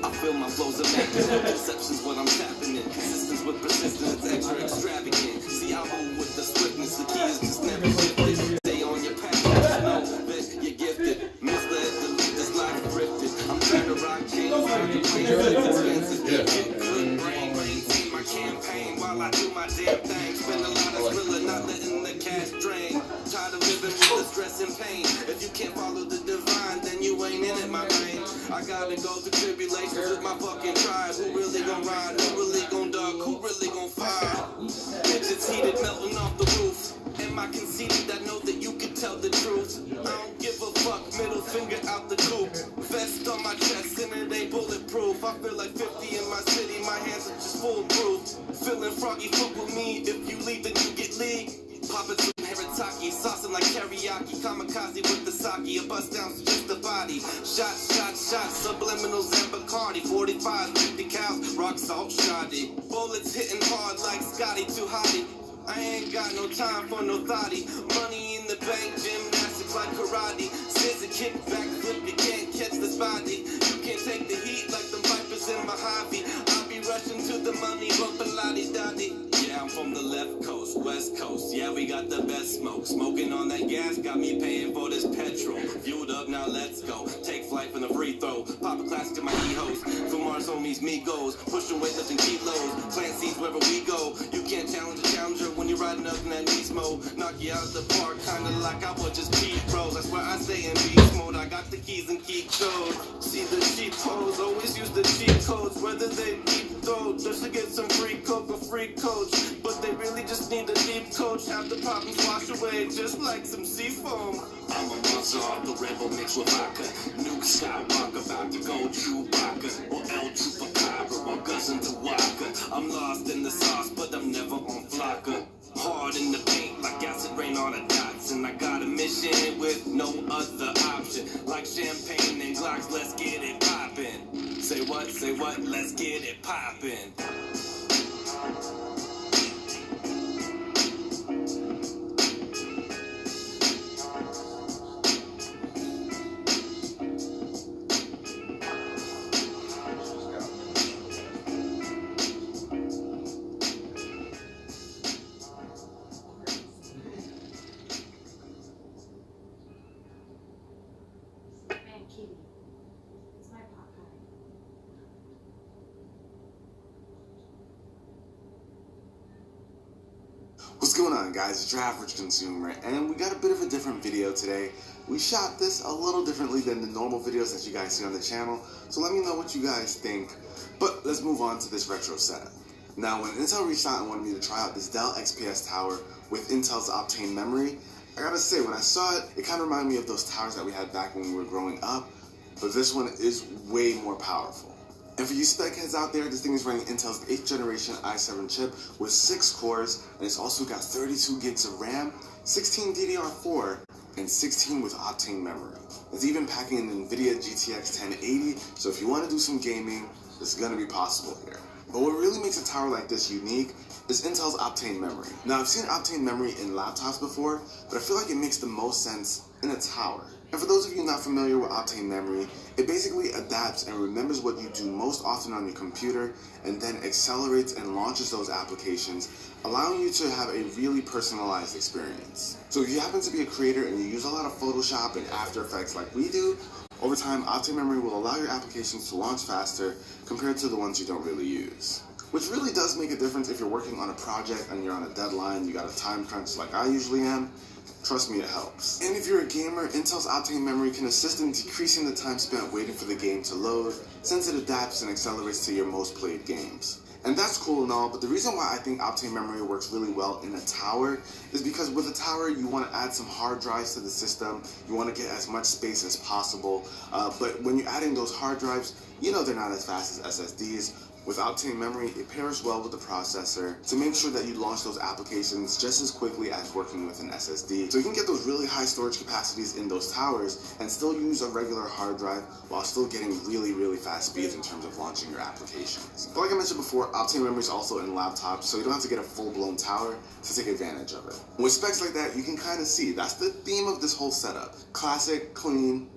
I feel my flows immaculate. Perception's what I'm tapping in. Consistence with persistence, extra extravagant. See, I move with the swiftness. The key is just never shifted. Stay on your path. Know that you're gifted. Misled, delete this life drifted. I'm trying to rock chains. Expensive. Get good brain. Maintain my campaign while I do my damn thing. Spend a lot of thriller, not letting the cash drain. Tired of living with the stress and pain. If you can't follow the divine, then you ain't in it, my brain. I gotta go through tribulations with my fucking tribe. Who really gon' ride? Who really gon' duck? Who really gon' fire? Bitches heated, melting off the roof. Am I conceited? I know that you can tell the truth. I don't give a fuck, middle finger out the coop. Vest on my chest and it ain't bulletproof. I feel like 50 in my city, my hands are just foolproof. Feeling froggy, fuck with me. If you leave, then you get league. Poppin' some Herataki, saucing like teriyaki. Kamikaze with the sake, a bust down's just the body. Shots, subliminals and Bacardi. 45, 50 cows, rock salt shoddy. Bullets hitting hard like Scotty too hotty. I ain't got no time for no thotty. Money in the bank, gymnastics like karate. Scissor kick, back flip, you can't catch this body. You can't take the heat like the vipers in Mojave. I'll be rushing to the money, bumpin' lottie-dottie. Yeah, I'm from the left coast, west coast. Yeah, we got the best smoke. Smoking on that gas got me paying for this petrol. Fueled up, now let's go. Take flight from the free throw. Pop a classic to my e-host. From Mars homies, me goes. Pushing weightlifting kilos. Plant seeds wherever we go. You can't challenge a challenger when you riding up in that Nismo, knock you out the park, kinda like I was just Pete Rose. That's why I stay in beast mode. I got the keys and key codes. See the cheap hoes, always use the cheat codes, whether they deep throat, just to get some free coke or free coach. But they really just need a deep coach. Have the problems wash away, just like some sea foam. I'm a monster off the rebel mixed with vodka. Nuke Skywalker, about to go Chewbacca, or El Chupacabra, or Gus and Tawaka. I'm lost in the sauce, but I'm never on Flocka. Hard in the paint like acid rain on the dots, and I got a mission with no other option. Like champagne and Glocks, let's get it poppin'. Say what, let's get it poppin'. Man, Kitty. It's my pot pie. What's going on, guys? It's your average consumer, and we got a bit of a different video today. We shot this a little differently than the normal videos that you guys see on the channel, so let me know what you guys think. But let's move on to this retro setup. Now, when Intel reached out and wanted me to try out this Dell XPS tower with Intel's Optane memory, I gotta say, when I saw it, it kind of reminded me of those towers that we had back when we were growing up, but this one is way more powerful. And for you spec heads out there, this thing is running Intel's 8th generation i7 chip with 6 cores, and it's also got 32 gigs of RAM, 16 DDR4, and 16 with Optane memory. It's even packing an NVIDIA GTX 1080, so if you want to do some gaming, it's going to be possible here. But what really makes a tower like this unique is Intel's Optane memory. Now, I've seen Optane memory in laptops before, but I feel like it makes the most sense in a tower. And for those of you not familiar with Optane memory, it basically adapts and remembers what you do most often on your computer and then accelerates and launches those applications, allowing you to have a really personalized experience. So if you happen to be a creator and you use a lot of Photoshop and After Effects like we do, over time, Optane memory will allow your applications to launch faster compared to the ones you don't really use. Which really does make a difference if you're working on a project and you're on a deadline, you got a time crunch like I usually am. Trust me, it helps. And if you're a gamer, Intel's Optane memory can assist in decreasing the time spent waiting for the game to load, since it adapts and accelerates to your most played games. And that's cool and all, but the reason why I think Optane memory works really well in a tower is because with a tower, you want to add some hard drives to the system, you want to get as much space as possible, but when you're adding those hard drives, you know they're not as fast as SSDs. With Optane memory, it pairs well with the processor to make sure that you launch those applications just as quickly as working with an SSD. So you can get those really high storage capacities in those towers and still use a regular hard drive while still getting really fast speeds in terms of launching your applications. But like I mentioned before, Optane memory is also in laptops, so you don't have to get a full-blown tower to take advantage of it. With specs like that, you can kind of see that's the theme of this whole setup. Classic, clean,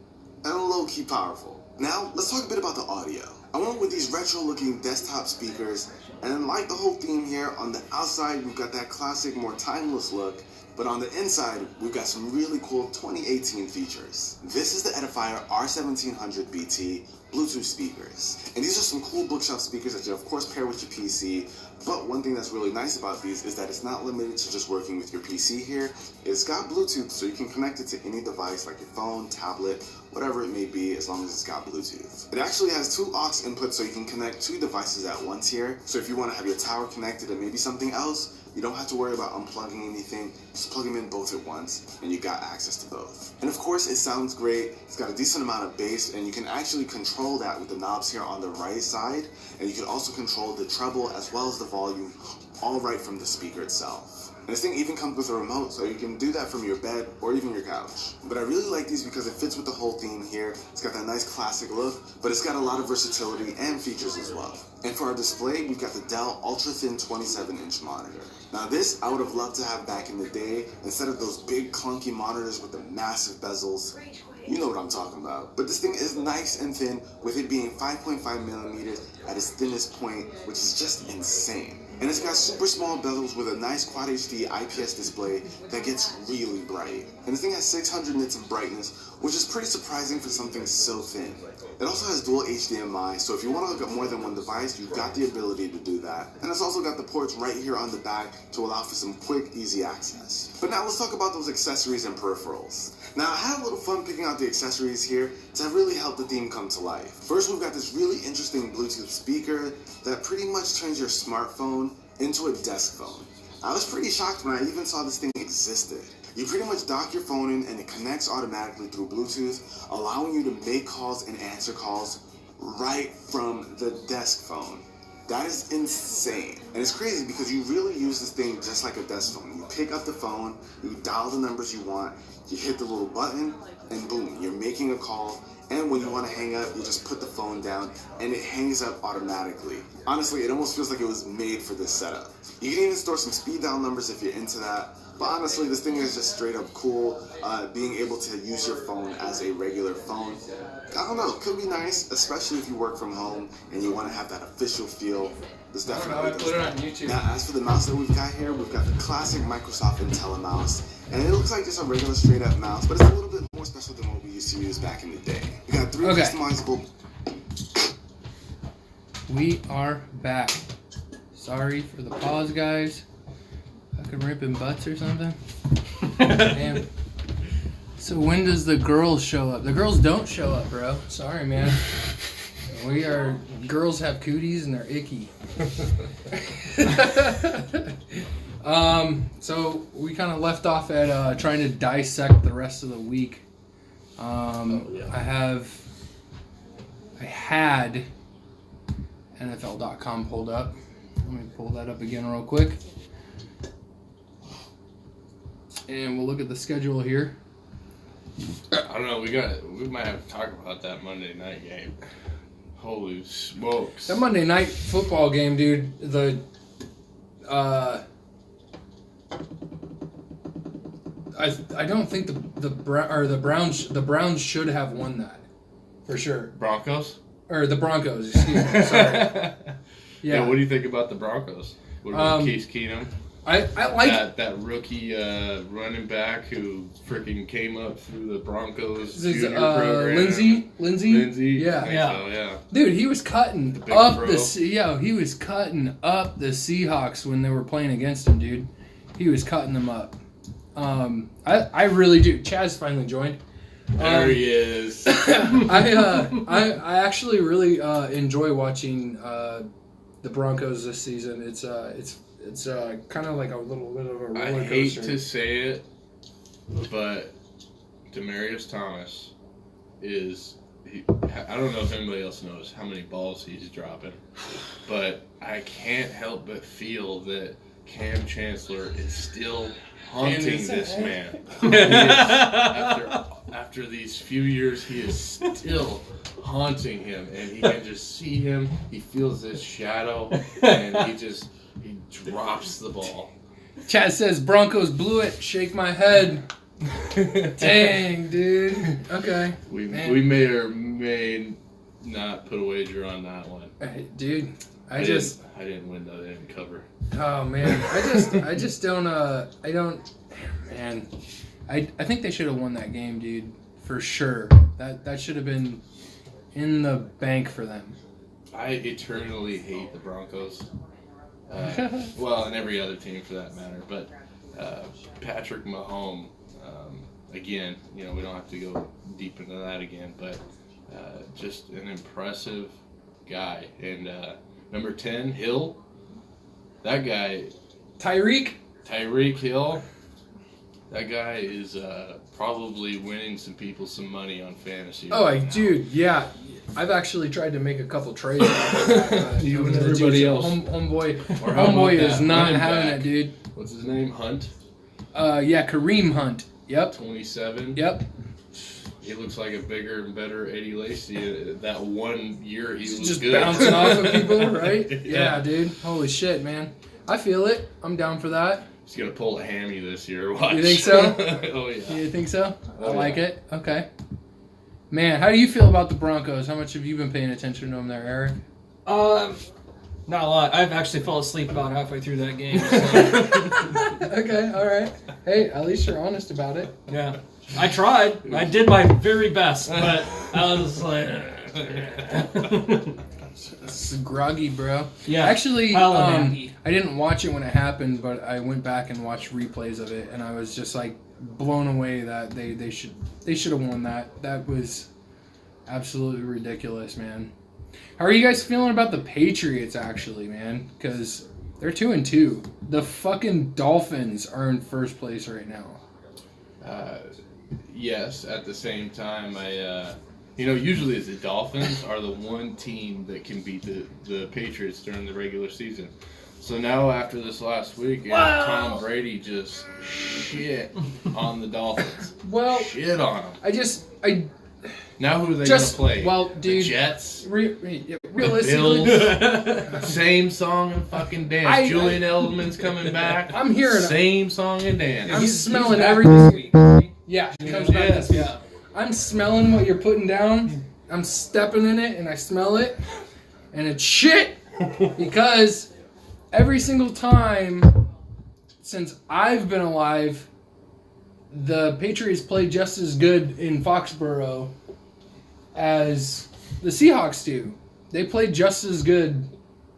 and low-key powerful. Now, let's talk a bit about the audio. I went with these retro-looking desktop speakers, and like the whole theme here, on the outside we've got that classic, more timeless look, but on the inside we've got some really cool 2018 features. This is the Edifier R1700BT Bluetooth speakers, and these are some cool bookshelf speakers that you of course pair with your PC. But one thing that's really nice about these is that it's not limited to just working with your PC here. It's got Bluetooth, so you can connect it to any device like your phone, tablet, whatever it may be, as long as it's got Bluetooth. It actually has 2 aux inputs, so you can connect 2 devices at once here. So if you want to have your tower connected and maybe something else, you don't have to worry about unplugging anything. Just plug them in both at once, and you got access to both. And of course, it sounds great. It's got a decent amount of bass, and you can actually control that with the knobs here on the right side. And you can also control the treble as well as the volume, all right from the speaker itself. And this thing even comes with a remote, so you can do that from your bed or even your couch. But I really like these because it fits with the whole theme here. It's got that nice classic look, but it's got a lot of versatility and features as well. And for our display, we've got the Dell ultra-thin 27-inch monitor. Now this, I would have loved to have back in the day, instead of those big clunky monitors with the massive bezels. You know what I'm talking about. But this thing is nice and thin, with it being 5.5 millimeters at its thinnest point, which is just insane. And it's got super small bezels with a nice Quad HD IPS display that gets really bright. And the thing has 600 nits of brightness, which is pretty surprising for something so thin. It also has dual HDMI, so if you want to hook up more than one device, you've got the ability to do that. And it's also got the ports right here on the back to allow for some quick, easy access. But now let's talk about those accessories and peripherals. Now, I had a little fun picking out the accessories here to really help the theme come to life. First, we've got this really interesting Bluetooth speaker that pretty much turns your smartphone into a desk phone. I was pretty shocked when I even saw this thing existed. You pretty much dock your phone in and it connects automatically through Bluetooth, allowing you to make calls and answer calls right from the desk phone. That is insane. And it's crazy because you really use this thing just like a desk phone. You pick up the phone, you dial the numbers you want, you hit the little button, and boom, you're making a call. And when you want to hang up, you just put the phone down and it hangs up automatically. Honestly, it almost feels like it was made for this setup. You can even store some speed dial numbers if you're into that. But honestly, this thing is just straight up cool, being able to use your phone as a regular phone. I don't know, it could be nice, especially if you work from home and you want to have that official feel. This definitely does put it that. on YouTube. Now, as for the mouse that we've got here, we've got the classic Microsoft IntelliMouse. And it looks like just a regular straight up mouse, but it's a little bit more special than what we used to use back in the day. We got 3 customizable. We are back. Sorry for the pause, guys. Fucking ripping butts or something. Damn. So when does the girls show up? The girls don't show up, bro. Sorry, man. Girls have cooties and they're icky. So we kind of left off at trying to dissect the rest of the week. I had NFL.com pulled up. Let me pull that up again real quick. And we'll look at the schedule here. I don't know. We might have to talk about that Monday night game. Holy smokes! That Monday night football game, dude. I don't think the Browns should have won that for sure. Broncos or the Broncos? Excuse me. Sorry. Yeah. What do you think about the Broncos? What about Case Keenum? I like that rookie running back who freaking came up through the Broncos junior program. Lindsey. Yeah. Dude, he was cutting up he was cutting up the Seahawks when they were playing against him, dude. He was cutting them up. I really do. Chaz finally joined. There he is. I actually really enjoy watching the Broncos this season. It's kind of like a little bit of a roller coaster. I hate to say it, but Demaryius Thomas I don't know if anybody else knows how many balls he's dropping, but I can't help but feel that Cam Chancellor is still haunting this man. After these few years, he is still haunting him, and he can just see him. He feels this shadow, and he drops the ball. Chad says Broncos blew it. Shake my head. Dang, dude. Okay. We may or may not put a wager on that one. Hey, dude, I didn't win though. They didn't cover. Oh man, I just don't. Man, I think they should have won that game, dude, for sure. That should have been in the bank for them. I eternally hate the Broncos. Well, and every other team for that matter. But Patrick Mahomes, again, we don't have to go deep into that again, but just an impressive guy. And number 10, Hill, that guy. Tyreek Hill, that guy is probably winning some people some money on fantasy. Dude, yeah. I've actually tried to make a couple trades. You and everybody else. Homeboy is not having it, dude. What's his name? Hunt? Kareem Hunt. Yep. 27. Yep. He looks like a bigger and better Eddie Lacy. That 1 year he was just good. Bouncing off of people, right? Yeah, dude. Holy shit, man. I feel it. I'm down for that. He's going to pull a hammy this year. Watch. You think so? Oh, yeah. You think so? I like it. Okay. Man, how do you feel about the Broncos? How much have you been paying attention to them there, Eric? Not a lot. I've actually fell asleep about halfway through that game. So. Okay, all right. Hey, at least you're honest about it. Yeah. I tried. I did my very best, but I was like... It's groggy, bro. Yeah. Actually, Maggie. I didn't watch it when it happened, but I went back and watched replays of it, and I was just like blown away that they should have won that. That was absolutely ridiculous, man. How are you guys feeling about the Patriots, actually, man? Because they're 2-2. The fucking Dolphins are in first place right now. Yes, at the same time, usually the Dolphins are the one team that can beat the Patriots during the regular season. So now after this last week, Tom Brady just shit on the Dolphins. Well, Shit on them. Now who are they going to play? Well, dude, the Jets? realistically, Bills? Same song and fucking dance. Julian Edelman's coming back. I'm hearing Same song and dance. I'm smelling back everything. this week. Yeah, he comes back this week. Yeah. I'm smelling what you're putting down. I'm stepping in it, and I smell it, and it's shit. Because every single time since I've been alive, the Patriots play just as good in Foxborough as the Seahawks do. They play just as good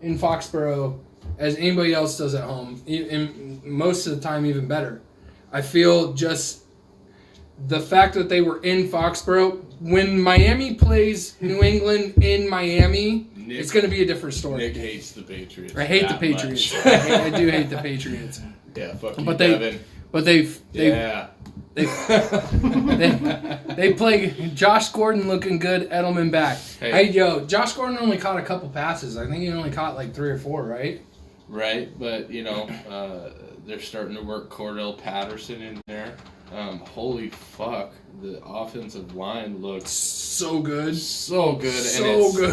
in Foxborough as anybody else does at home. And most of the time, even better. I feel just the fact that they were in Foxborough. When Miami plays New England in Miami, it's going to be a different story. Nick hates the Patriots. I hate the Patriots. I do hate the Patriots. Yeah, fuck you, But Devin. They play Josh Gordon looking good, Edelman back. Hey. Josh Gordon only caught a couple passes. I think he only caught like 3 or 4, right? Right, but they're starting to work Cordell Patterson in there. Holy fuck, the offensive line looks so good. So good,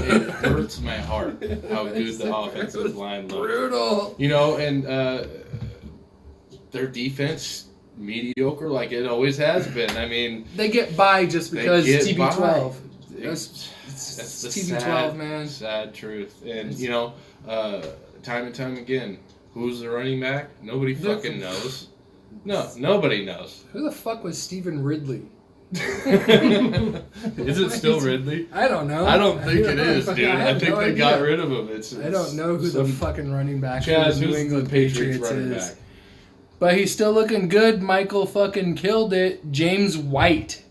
it hurts my heart how good the offensive line looks. Brutal. And their defense mediocre like it always has been. I mean, they get by just because TB12. That's the TB12, man. Sad truth. And time and time again, who's the running back? Nobody fucking knows. No, nobody knows. Who the fuck was Stephen Ridley? Is it still Ridley? I don't know. I don't think it is, dude. I think they got rid of him. I don't know who the fucking running back for Chaz, the New England Patriots is. But he's still looking good. Michael fucking killed it. James White.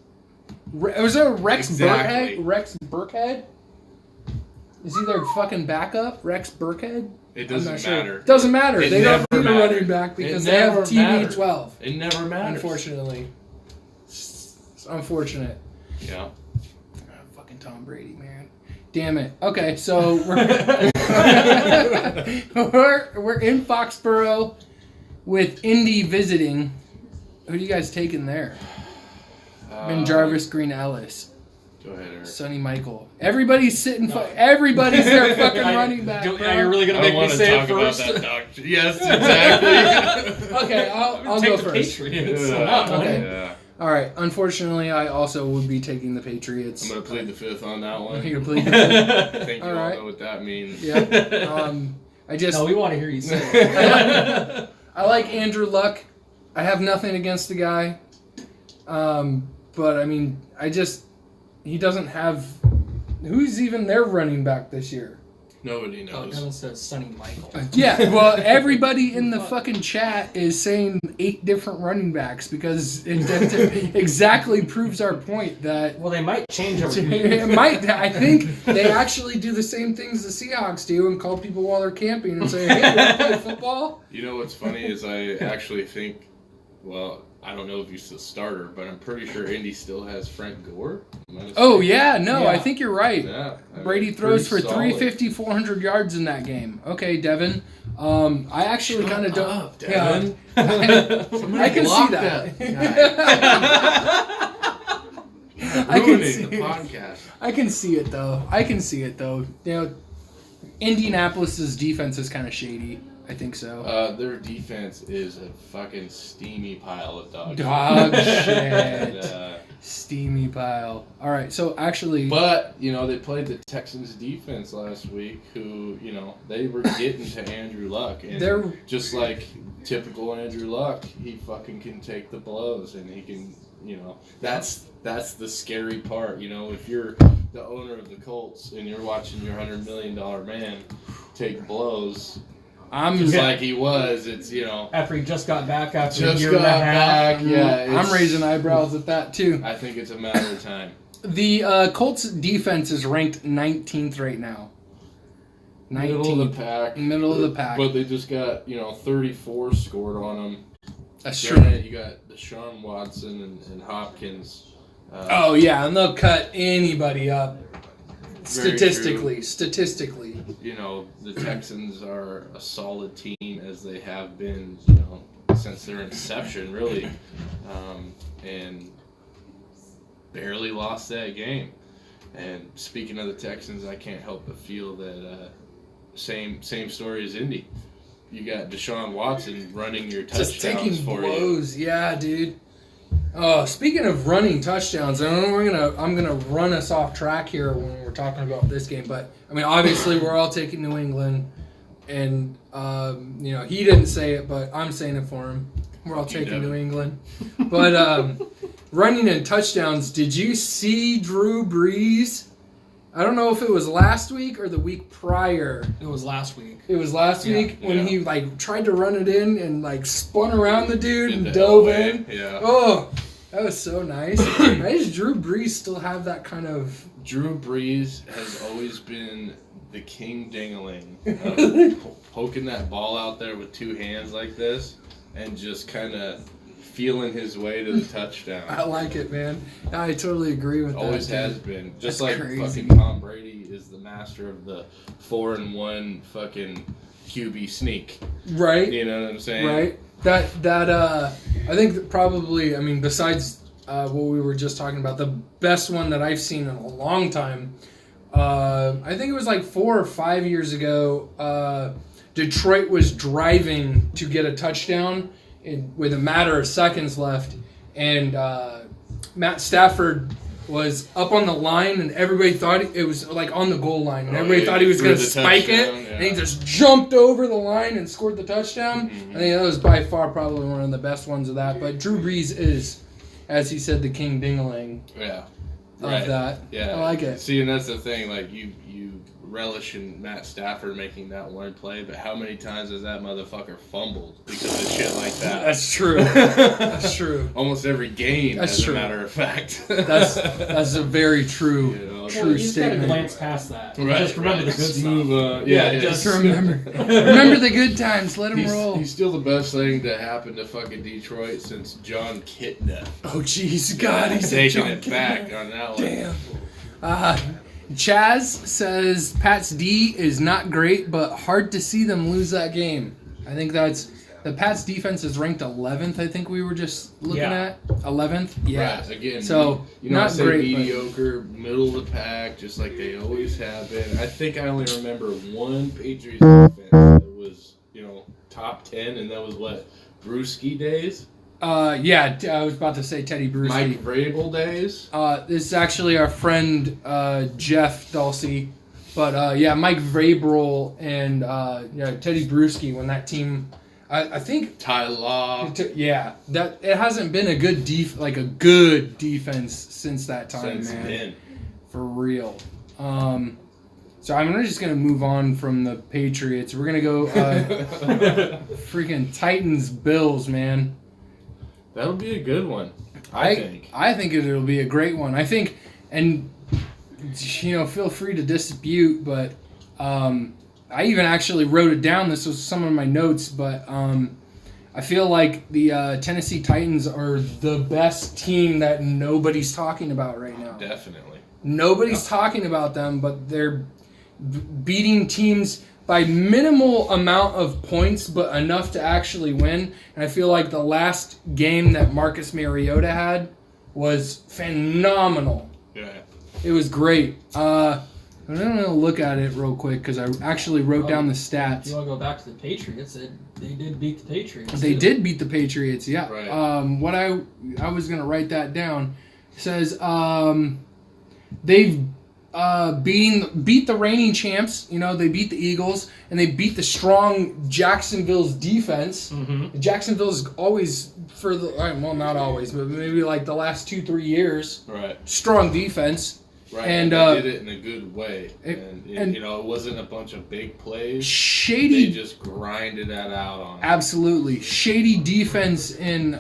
Was there Rex Burkhead? Rex Burkhead? Is he their fucking backup? Rex Burkhead? It doesn't matter. Doesn't matter. They don't need a running mattered. back because they have TB12. It never matters. Unfortunately. It's unfortunate. Yeah. Fucking Tom Brady, man. Damn it. Okay, so we're we're in Foxborough with Indy visiting. Who do you guys taking there? Ben Jarvis, Green Ellis. Go ahead, Eric. Sonny Michael. Everybody's sitting. Everybody's their fucking running back. You're really gonna make me say it first? About that yes, exactly. Okay, I'll go first. Patriots. Okay. Yeah. All right. Unfortunately, I also would be taking the Patriots. I'm gonna plead the fifth on that one. You're gonna plead the fifth. I think you all know what that means. Yeah. No, we want to hear you say it. I like Andrew Luck. I have nothing against the guy. But I mean, he doesn't have. Who's even their running back this year? Nobody knows. Devin says Sonny Michael. Yeah, well, everybody in the fucking chat is saying 8 different running backs because it exactly proves our point that. Well, they might change over It might. I think they actually do the same things the Seahawks do and call people while they're camping and say, "Hey, you want to play football?" You know what's funny is I actually think. Well, I don't know if he's the starter, but I'm pretty sure Indy still has Frank Gore. Oh, yeah, no, I think you're right. Yeah, Brady throws for pretty solid. 350, 400 yards in that game. Okay, Devin. I actually kind of don't. Up, Devin. Yeah, I can see that. I can see the it. podcast. I can see it though. Indianapolis's defense is kind of shady. I think so. Their defense is a fucking steamy pile of dog Dog shit. And, steamy pile. All right, so actually, But, they played the Texans defense last week who, they were getting to Andrew Luck. And They're- just like typical Andrew Luck, he fucking can take the blows and he can, that's the scary part. If you're the owner of the Colts and you're watching your $100 million man take blows, just like he was, it's, After he just got back after a just year got and a half. back, yeah. I'm raising eyebrows at that too. I think it's a matter of time. The Colts defense is ranked 19th right now. 19th. Middle of the pack. Middle of the pack. But they just got, 34 scored on them. That's true. Granted, you got Deshaun Watson and Hopkins. Oh yeah, and they'll cut anybody up. Very Statistically. The Texans are a solid team as they have been, since their inception, really, and barely lost that game. And speaking of the Texans, I can't help but feel that same story as Indy. You got Deshaun Watson running your touchdowns Just taking for blows, yeah, dude. Oh, speaking of running touchdowns, I don't know I'm gonna run us off track here when we're talking about this game, but I mean, obviously we're all taking New England, and he didn't say it, but I'm saying it for him. We're all taking New England, but running and touchdowns. Did you see Drew Brees? I don't know if it was last week or the week prior. It was last week. It was last week when he tried to run it in and spun around the dude and the dove Elway, in. yeah. Oh, that was so nice. Why does Drew Brees still have that kind of? Drew Brees has always been the king dingling of poking that ball out there with two hands like this and just kind of feeling his way to the touchdown. I like it, man. I totally agree with Always that. has been. Just That's like crazy. fucking Tom Brady is the master of the 4-1 fucking QB sneak. Right. You know what I'm saying? Right. I think that probably, I mean, besides what we were just talking about, the best one that I've seen in a long time, I think it was 4 or 5 years ago, Detroit was driving to get a touchdown with a matter of seconds left, and Matt Stafford was up on the line, and everybody thought it was on the goal line, and everybody thought he was going to spike it, and he just jumped over the line and scored the touchdown. I think that was by far probably one of the best ones of that. But Drew Brees is, as he said, the king dingling of that. Yeah, I like it. See, and that's the thing. You relish in Matt Stafford making that one play, but how many times has that motherfucker fumbled because of shit like that? That's true. That's true. Almost every game, That's as true. a matter of fact. That's a very true, Well, true you just gotta statement. glance past that. Right, Just remember the good stuff. Just remember the good times. Let them roll. He's still the best thing to happen to fucking Detroit since John Kitna. Oh, jeez, God, he's taking John it back on that one. Damn. Chaz says Pats D is not great, but hard to see them lose that game. I think that's the Pats defense is ranked 11th. I think we were just looking at 11th. Yeah. Right. Again, so I not say great, mediocre, middle of the pack, just like they always have been. I think I only remember one Patriots defense that was top 10, and that was Bruschi days. Yeah, I was about to say Teddy Bruschi. Mike Vrabel days. This is actually our friend Jeff Dulcie, but Mike Vrabel and Teddy Bruschi when that team. I think Ty Law. That it hasn't been a good good defense since that time, Since man. then. For real. So I'm just gonna move on from the Patriots. We're gonna go freaking Titans Bills, man. That'll be a good one. I think. I think it'll be a great one. I think, and feel free to dispute, but I even actually wrote it down. This was some of my notes, but I feel like the Tennessee Titans are the best team that nobody's talking about right now. Definitely. Nobody's talking about them, but they're beating teams by minimal amount of points, but enough to actually win. And I feel like the last game that Marcus Mariota had was phenomenal. Yeah. It was great. I'm going to look at it real quick because I actually wrote down the If stats. you want to go back to the Patriots, they did beat the Patriots. They too. did beat the Patriots, yeah. Right. What I was going to write that down. says they've beat the reigning champs. You know, they beat the Eagles and they beat the strong Jacksonville's defense. Mm-hmm. Jacksonville's always well, not always, but maybe like the last 2-3 years, Right. strong defense. Right, And, they did it in a good way. and You know, it wasn't a bunch of big plays. Shady. They just grinded that out on them. Absolutely. Shady defense in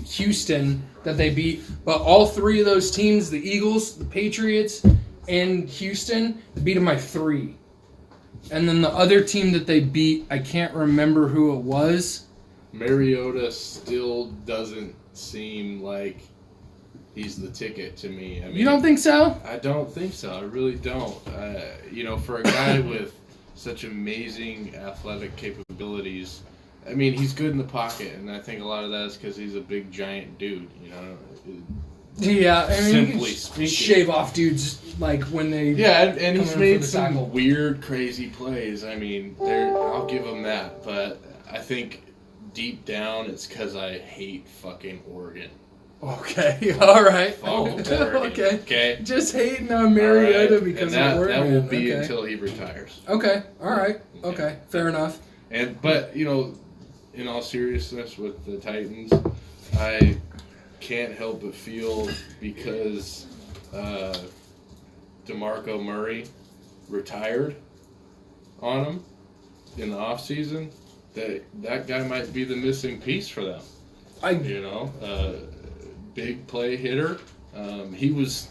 Houston that they beat. But all three of those teams, the Eagles, the Patriots, and Houston, they beat them by 3. And then the other team that they beat, I can't remember who it was. Mariota still doesn't seem like he's the ticket to me. I mean, You don't think so? I don't think so. I really don't. You know, for a guy with such amazing athletic capabilities, I mean, he's good in the pocket, and I think a lot of that is because he's a big, giant dude. You know. Yeah, I mean, Simply you can speaking. shave off dudes like when they. Yeah, and he's Coming in for made the some tackle. weird, crazy plays. I mean, I'll give him that, but I think deep down it's because I hate fucking Oregon. Okay, all right. Fuck Oregon. Okay. Okay. Just hating on Mariota All right. because and of Oregon. that will be okay. until he retires. Okay, all right. Okay, fair enough. But you know, in all seriousness, with the Titans, I can't help but feel because DeMarco Murray retired on him in the offseason, that guy might be the missing piece for them. You know, big play hitter. He was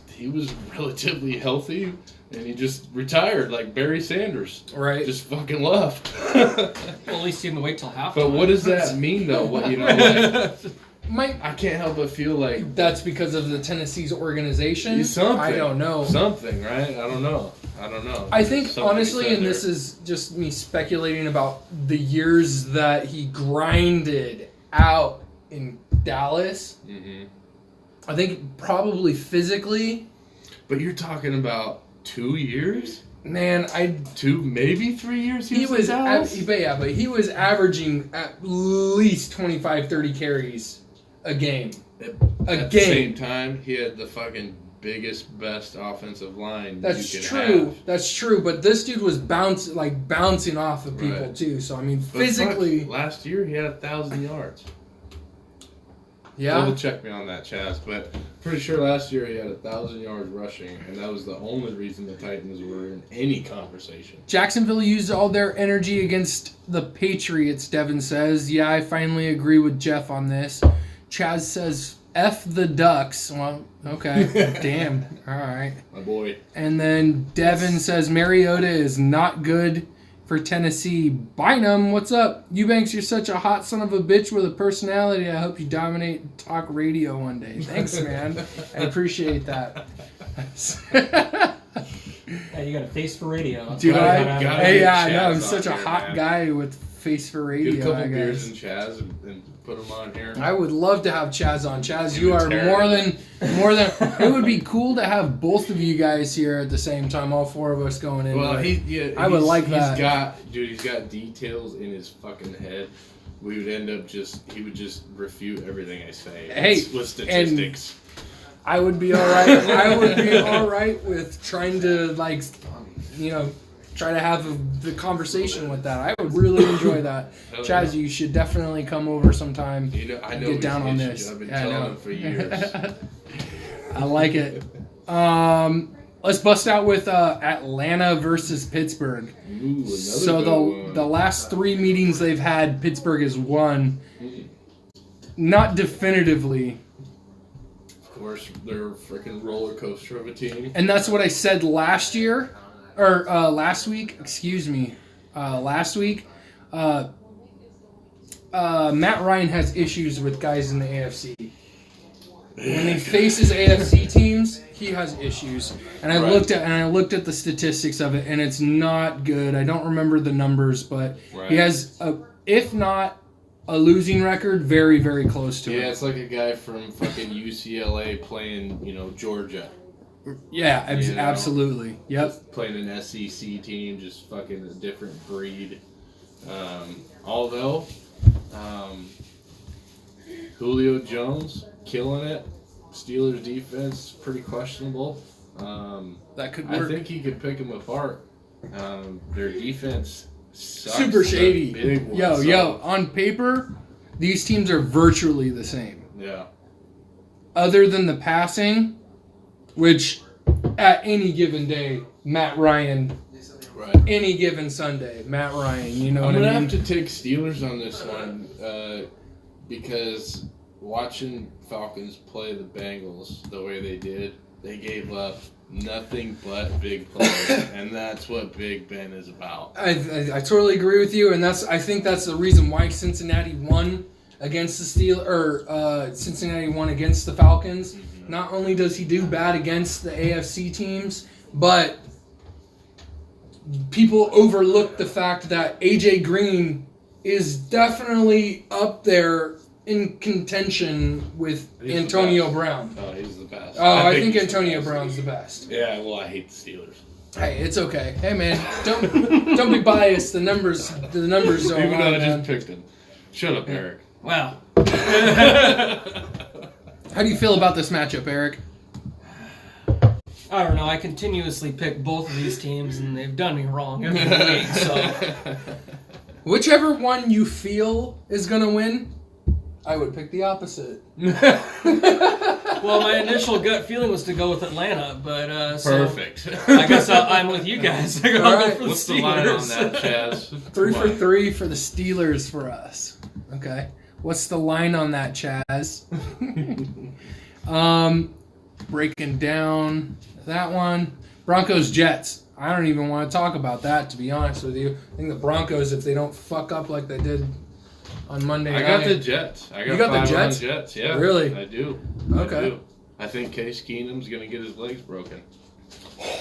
relatively healthy, and he just retired like Barry Sanders. Right. Just fucking left. Well, at least you didn't wait till half. But what does that mean, though? What, you know, like, I can't help but feel like That's because of the Tennessee's organization. something. I don't know. Something, right? I don't know. I think Something honestly, said and this there. is just me speculating about the years that he grinded out in Dallas. Mhm. I think probably physically, But you're talking about 2 years? man, 2, maybe 3 years he was in Dallas? but he was averaging at least 25-30 carries a game. At the same time, he had the fucking biggest, best offensive line That's you could true. have. That's true. But this dude was bouncing off of people Right. too. So I mean, But physically, fuck, last year he had 1,000 yards. yeah. Double check me on that, Chaz. But pretty sure last year he had 1,000 yards rushing, and that was the only reason the Titans were in any conversation. Jacksonville used all their energy against the Patriots, Devin says. Yeah, I finally agree with Jeff on this. Chaz says, F the Ducks. Well, okay. Damn. All right. My boy. And then Devin says, Mariota is not good for Tennessee. Bynum, what's up? Eubanks, you're such a hot son of a bitch with a personality. I hope you dominate talk radio one day. Thanks, man. I appreciate that. Hey, you got a face for radio. That's Do what I? gotta have. Hey, yeah, I Chaz know. I'm on such a here, hot man. guy with face for radio. Get a couple I beers guess. and Chaz and put them on here. I would love to have Chaz on. Chaz, He you would are tear more it than. It would be cool to have both of you guys here at the same time. All 4 of us going in. Well, I would like that. He's got details in his fucking head. We would end up he would just refute everything I say. Hey, with statistics. I would be all right. I would be all right with trying to try to have the conversation with that. I would really enjoy that. Hell Chaz, yeah. you should definitely come over sometime. I and know get down on his this. issues. I've been Yeah, I telling know. him for years. I like it. Let's bust out with Atlanta versus Pittsburgh. Ooh, another So good one. the last 3 meetings they've had, Pittsburgh has won. Not definitively. Of course, they're a freaking roller coaster of a team. And that's what I said last year, or last week, excuse me. Last week, Matt Ryan has issues with guys in the AFC. When he faces AFC teams, he has issues. And I looked at the statistics of it, and it's not good. I don't remember the numbers, but he has, if not a losing record, very, very close to it. Yeah, it's like a guy from fucking UCLA playing, Georgia. Yeah, You know? absolutely. Yep. Just playing an SEC team, just fucking a different breed. Although, Julio Jones killing it, Steelers defense pretty questionable. That could I work. think he could pick them apart. Their defense sucks. Super The shady. big one, Yo, so- yo. On paper, these teams are virtually the same. Yeah. Other than the passing, which at any given day, Matt Ryan, Right. any given Sunday, Matt Ryan, you know I'm what gonna I mean? have to take Steelers on this one because watching Falcons play the Bengals the way they did, they gave up nothing but big plays, and that's what Big Ben is about. I totally agree with you, and I think that's the reason why Cincinnati won against the Cincinnati won against the Falcons. Mm-hmm. Not only does he do bad against the AFC teams, but people overlook the fact that AJ Green is definitely up there in contention with He's the Antonio best. Brown. Oh, he's the best. Oh, I think he's the Antonio best. Brown's the best. Yeah, well, I hate the Steelers. Hey, it's okay. Hey, man, don't be biased. The numbers don't Even though lie, I man. just picked him. Shut up, Eric. Wow. How do you feel about this matchup, Eric? I don't know. I continuously pick both of these teams, and they've done me wrong every week. So Whichever one you feel is going to win, I would pick the opposite. well, my initial gut feeling was to go with Atlanta, but so Perfect. I guess I'm with you guys. I'll All go right. for the What's the line on Steelers. that, Chaz? 3 for Come on. 3 for the Steelers for us. Okay. What's the line on that, Chaz? Breaking down that one. Broncos Jets. I don't even want to talk about that, to be honest with you. I think the Broncos, if they don't fuck up like they did on Monday I night. got the Jets. I got You got the 5 Jets? on Jets, yeah. Really? I do. Okay. I do. I think Case Keenum's going to get his legs broken.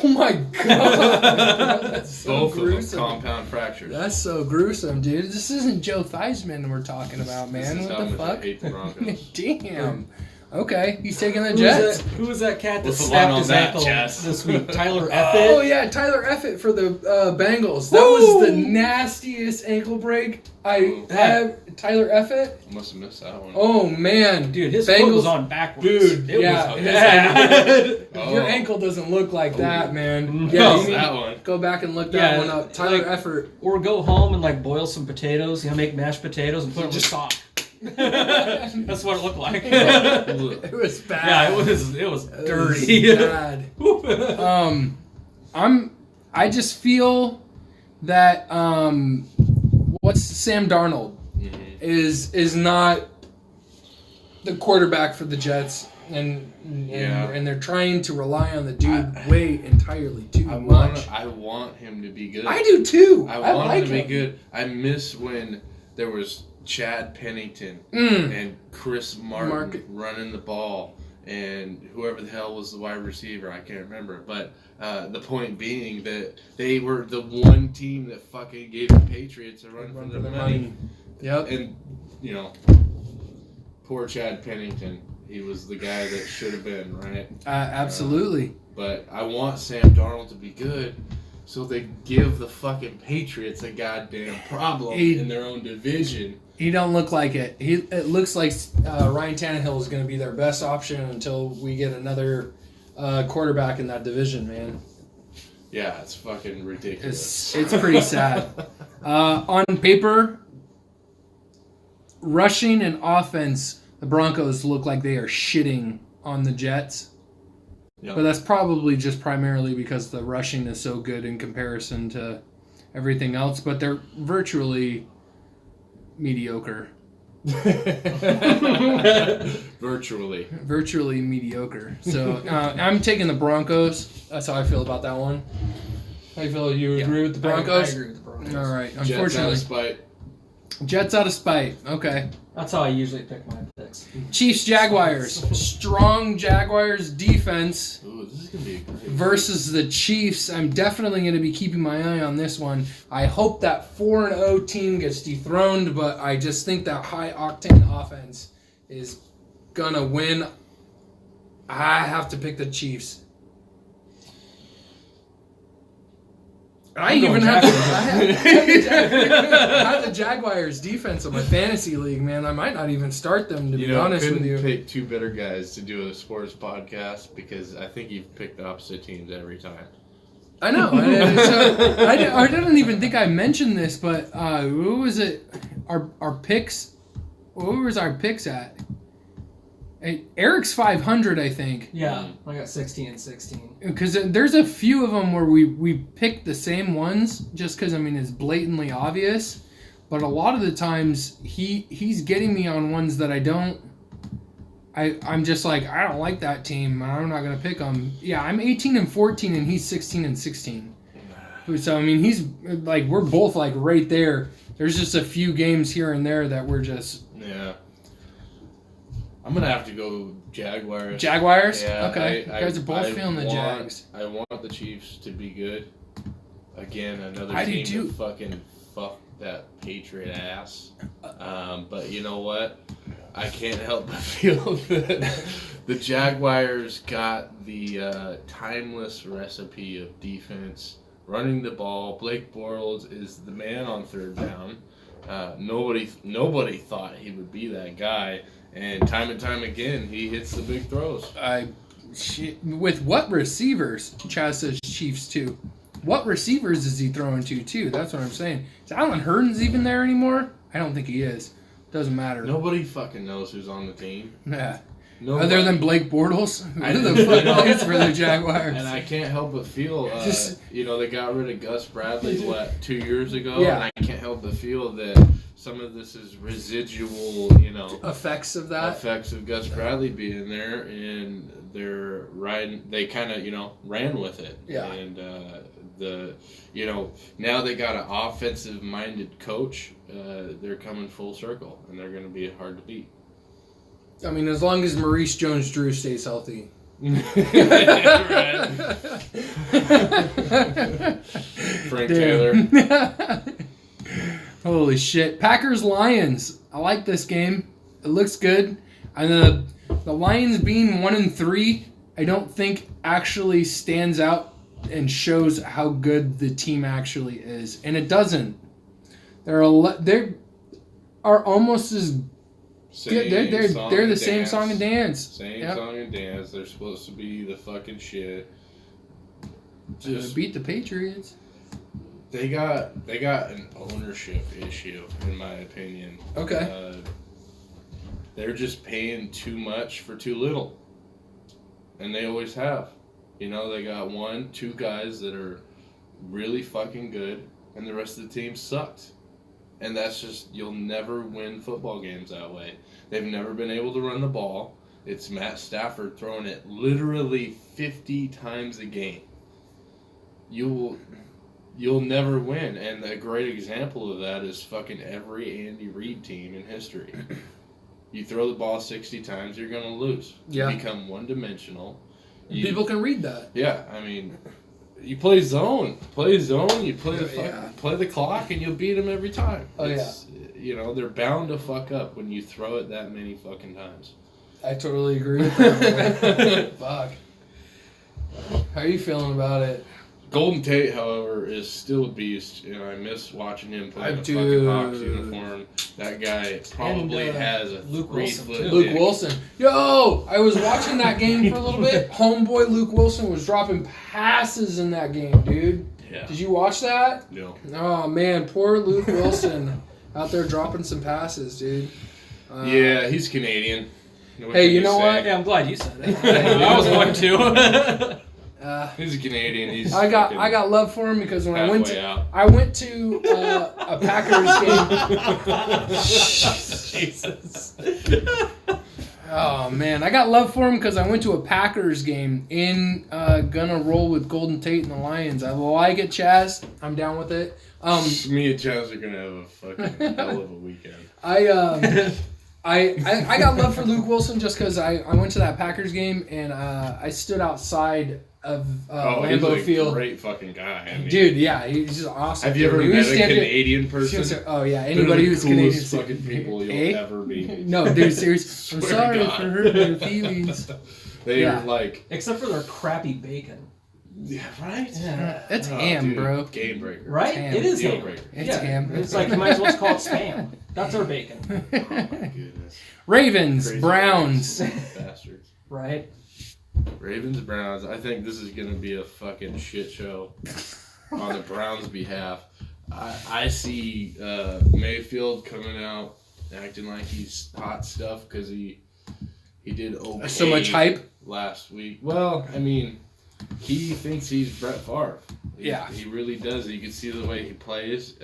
Oh my god. That's so Both of them gruesome. compound fractures. That's so gruesome, dude. This isn't Joe Theismann we're talking about, man. This is What how the much fuck? I hate the Broncos. Damn. Okay, he's taking the Who was Jets. that- Who was that cat that What's the snapped line on his that, ankle Chaz? this week? Tyler Oh Effett. yeah, Tyler Effett for the Bengals. That was the nastiest ankle break I have. Tyler Effett. I must have missed that one. Oh man, Dude, his Bengals. foot was on backwards. Dude, it yeah, was his bad. Oh. Your ankle doesn't look like that, man. No. Yeah, you Missed need that to one. go back and look that Yeah, one up. Tyler like- Effett. Or go home and like boil some potatoes. You know, make mashed potatoes and put them in stock. That's what it looked like. yeah, It was bad. it was It was dirty. bad. I just feel that what's Sam Darnold is not the quarterback for the Jets, and Yeah. and they're trying to rely on the dude entirely too I much. want him to be good. I do too. I want like him to be good. I miss when there was Chad Pennington Mm. and Chris Martin running the ball, and whoever the hell was the wide receiver, I can't remember. But the point being that they were the one team that fucking gave the Patriots a run for their money. Yep. And, you know, poor Chad Pennington. He was the guy that should have been, right? Absolutely. But I want Sam Darnold to be good, so they give the fucking Patriots a goddamn problem in their own division. He don't look like it. It looks like Ryan Tannehill is going to be their best option until we get another quarterback in that division, man. Yeah, it's fucking ridiculous. It's pretty sad. On paper, rushing and offense, the Broncos look like they are shitting on the Jets. Yep. But that's probably just primarily because the rushing is so good in comparison to everything else. But they're virtually mediocre. Virtually. Virtually mediocre. So I'm taking the Broncos. That's how I feel about that one. How you feel? You agree with the Broncos? I agree with the Broncos. All right. Jets out Unfortunately, of spite. Jets out of spite. Okay. That's how I usually pick my picks. Chiefs Jaguars. Strong Jaguars defense Ooh, this is going to be great. versus the Chiefs. I'm definitely going to be keeping my eye on this one. I hope that 4-0 team gets dethroned, but I just think that high octane offense is going to win. I have to pick the Chiefs. I I'm even going have Jacksonville. I had the Jaguars defense on my fantasy league, man. I might not even start them, to be honest with couldn't you. pick two better guys to do a sports podcast because I think you've picked the opposite teams every time. I know. I didn't even think I mentioned this, but what was it? Our picks. What was our picks at? Eric's 500, I think. Yeah, I got 16 and 16. Because there's a few of them where we picked the same ones, just because, I mean, it's blatantly obvious. But a lot of the times, he's getting me on ones that I don't. I'm just like, I don't like that team. I'm not going to pick them. Yeah, I'm 18 and 14, and he's 16 and 16. So, I mean, he's like, we're both like right there. There's just a few games here and there that we're just. Yeah. I'm going to have to go Jaguars. Jaguars? Yeah, Okay. You guys are both feeling the Jags. I want the Chiefs to be good. Again, another I do team too. to fucking fuck that Patriot ass. But you know what? I can't help but feel that the Jaguars got the timeless recipe of defense, running the ball. Blake Bortles is the man on third down. Nobody thought he would be that guy, and time again he hits the big throws. With what receivers? Chaz says Chiefs too. What receivers is he throwing to too? That's what I'm saying. Is Alan Hurns even there anymore? I don't think he is. Doesn't matter. Nobody fucking knows who's on the team. Yeah. Nobody. Other than Blake Bortles, who the fuck plays for the Jaguars? And I can't help but feel, they got rid of Gus Bradley, 2 years ago? Yeah. And I can't help but feel that some of this is residual, effects of that. effects of Gus Bradley being there, and they kind of, ran with it. Yeah. And, now they got an offensive-minded coach, they're coming full circle, and they're going to be hard to beat. I mean, as long as Maurice Jones-Drew stays healthy. Frank Taylor. Holy shit. Packers-Lions. I like this game. It looks good. And the Lions being 1-3, I don't think actually stands out and shows how good the team actually is. And it doesn't. They are almost as they're the same song and dance. Same song and dance. They're supposed to be the fucking shit. Just beat the Patriots. They got an ownership issue, in my opinion. Okay. They're just paying too much for too little, and they always have. They got 1-2 guys that are really fucking good, and the rest of the team sucked. And that's just, you'll never win football games that way. They've never been able to run the ball. It's Matt Stafford throwing it literally 50 times a game. You'll never win. And a great example of that is fucking every Andy Reid team in history. You throw the ball 60 times, you're going to lose. Yeah. You become one-dimensional. People can read that. Yeah, I mean, you play zone. You play the clock, and you'll beat them every time. They're bound to fuck up when you throw it that many fucking times. I totally agree with that. Fuck. How are you feeling about it? Golden Tate, however, is still a beast, and I miss watching him play in a fucking Hawks uniform. That guy probably has a Luke Wilson, 3-foot too. dick. Luke Wilson. Yo, I was watching that game for a little bit. Homeboy Luke Wilson was dropping passes in that game, dude. Yeah. Did you watch that? No. Oh, man. Poor Luke Wilson out there dropping some passes, dude. Yeah, he's Canadian. Hey, you know what? Yeah, I'm glad you said it. I was going to. He's a Canadian. He's I got love for him because when I went to a Packers game. Jesus. Oh man, I got love for him because I went to a Packers game in gonna roll with Golden Tate and the Lions. I like it, Chaz. I'm down with it. Me and Chaz are gonna have a fucking hell of a weekend. I got love for Luke Wilson just because I went to that Packers game and I stood outside of Lambeau he's a Field. Great fucking guy. I mean, Dude, yeah, he's just awesome. Have you ever met a Canadian person? Oh yeah, They're anybody the who's Canadian. coolest fucking people you'll ever meet. No, dude, seriously. I'm Swear to sorry God. for hurting your feelings. They Yeah. are like, Except for their crappy bacon. Yeah, right? Yeah. It's Oh, ham, dude, bro. Game breaker. Right? Ham. It is Deal ham. breaker. It's Yeah. ham. It's like you might as well call it spam. That's our bacon. Oh my goodness. Ravens, Crazy Browns. Bastards. Right? Ravens, Browns. I think this is going to be a fucking shit show on the Browns' behalf. I see Mayfield coming out acting like he's hot stuff because he did okay. So much hype. Last week. Well, I mean, he thinks he's Brett Favre. Yeah. He really does. You can see the way he plays.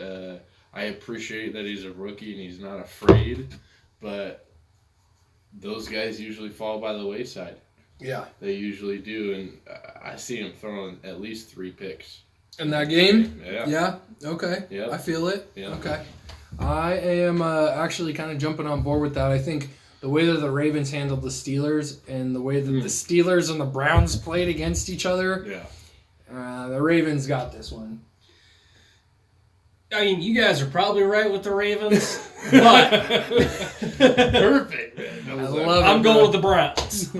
I appreciate that he's a rookie and he's not afraid, but those guys usually fall by the wayside. Yeah. They usually do, and I see him throwing at least 3 picks. In that game? Yeah. Yeah. Okay. Yep. I feel it. Yep. Okay. I am actually kind of jumping on board with that. I think the way that the Ravens handled the Steelers and the way that the Steelers and the Browns played against each other, Yeah. the Ravens got this one. I mean, you guys are probably right with the Ravens, but Perfect, man. I love it. I'm bro. going with the Browns.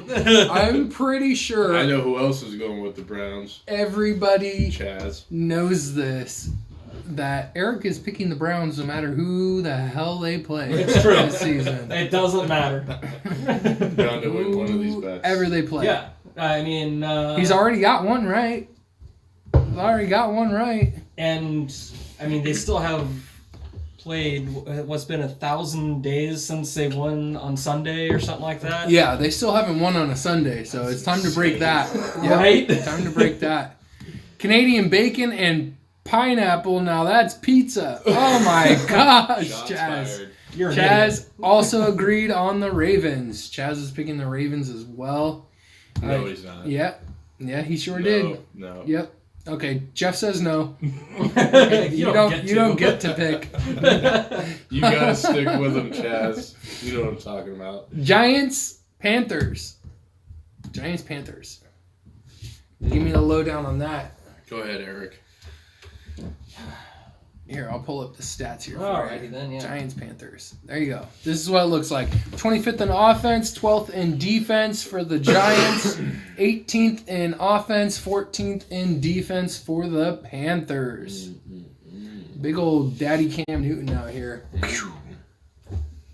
I'm pretty sure I know who else is going with the Browns. everybody Chaz. knows this. That Eric is picking the Browns no matter who the hell they play It's true. this season. It doesn't matter. Bound to win one of these bets. Whoever they play. Yeah, I mean, He's already got one right. He's already got one right. and I mean, they still have played what's been 1,000 days since they won on Sunday or something like that. Yeah, they still haven't won on a Sunday, so it's time to break that. Yeah, Right? Time to break that. Canadian bacon and pineapple. Now that's pizza. Oh my gosh, Shots Chaz. fired. You're an Chaz also agreed on the Ravens. Chaz is picking the Ravens as well. No, he's not. Yeah, he sure No, did. No. Yep. Okay, Jeff says no. idiot. You don't get to pick. You gotta stick with him, Chaz. You know what I'm talking about. Giants, Panthers. Giants, Panthers. Give me the lowdown on that. Go ahead, Eric. Here, I'll pull up the stats here. For Alrighty you. then, yeah. Giants, Panthers. There you go. This is what it looks like. 25th in offense, 12th in defense for the Giants, 18th in offense, 14th in defense for the Panthers. Big old Daddy Cam Newton out here.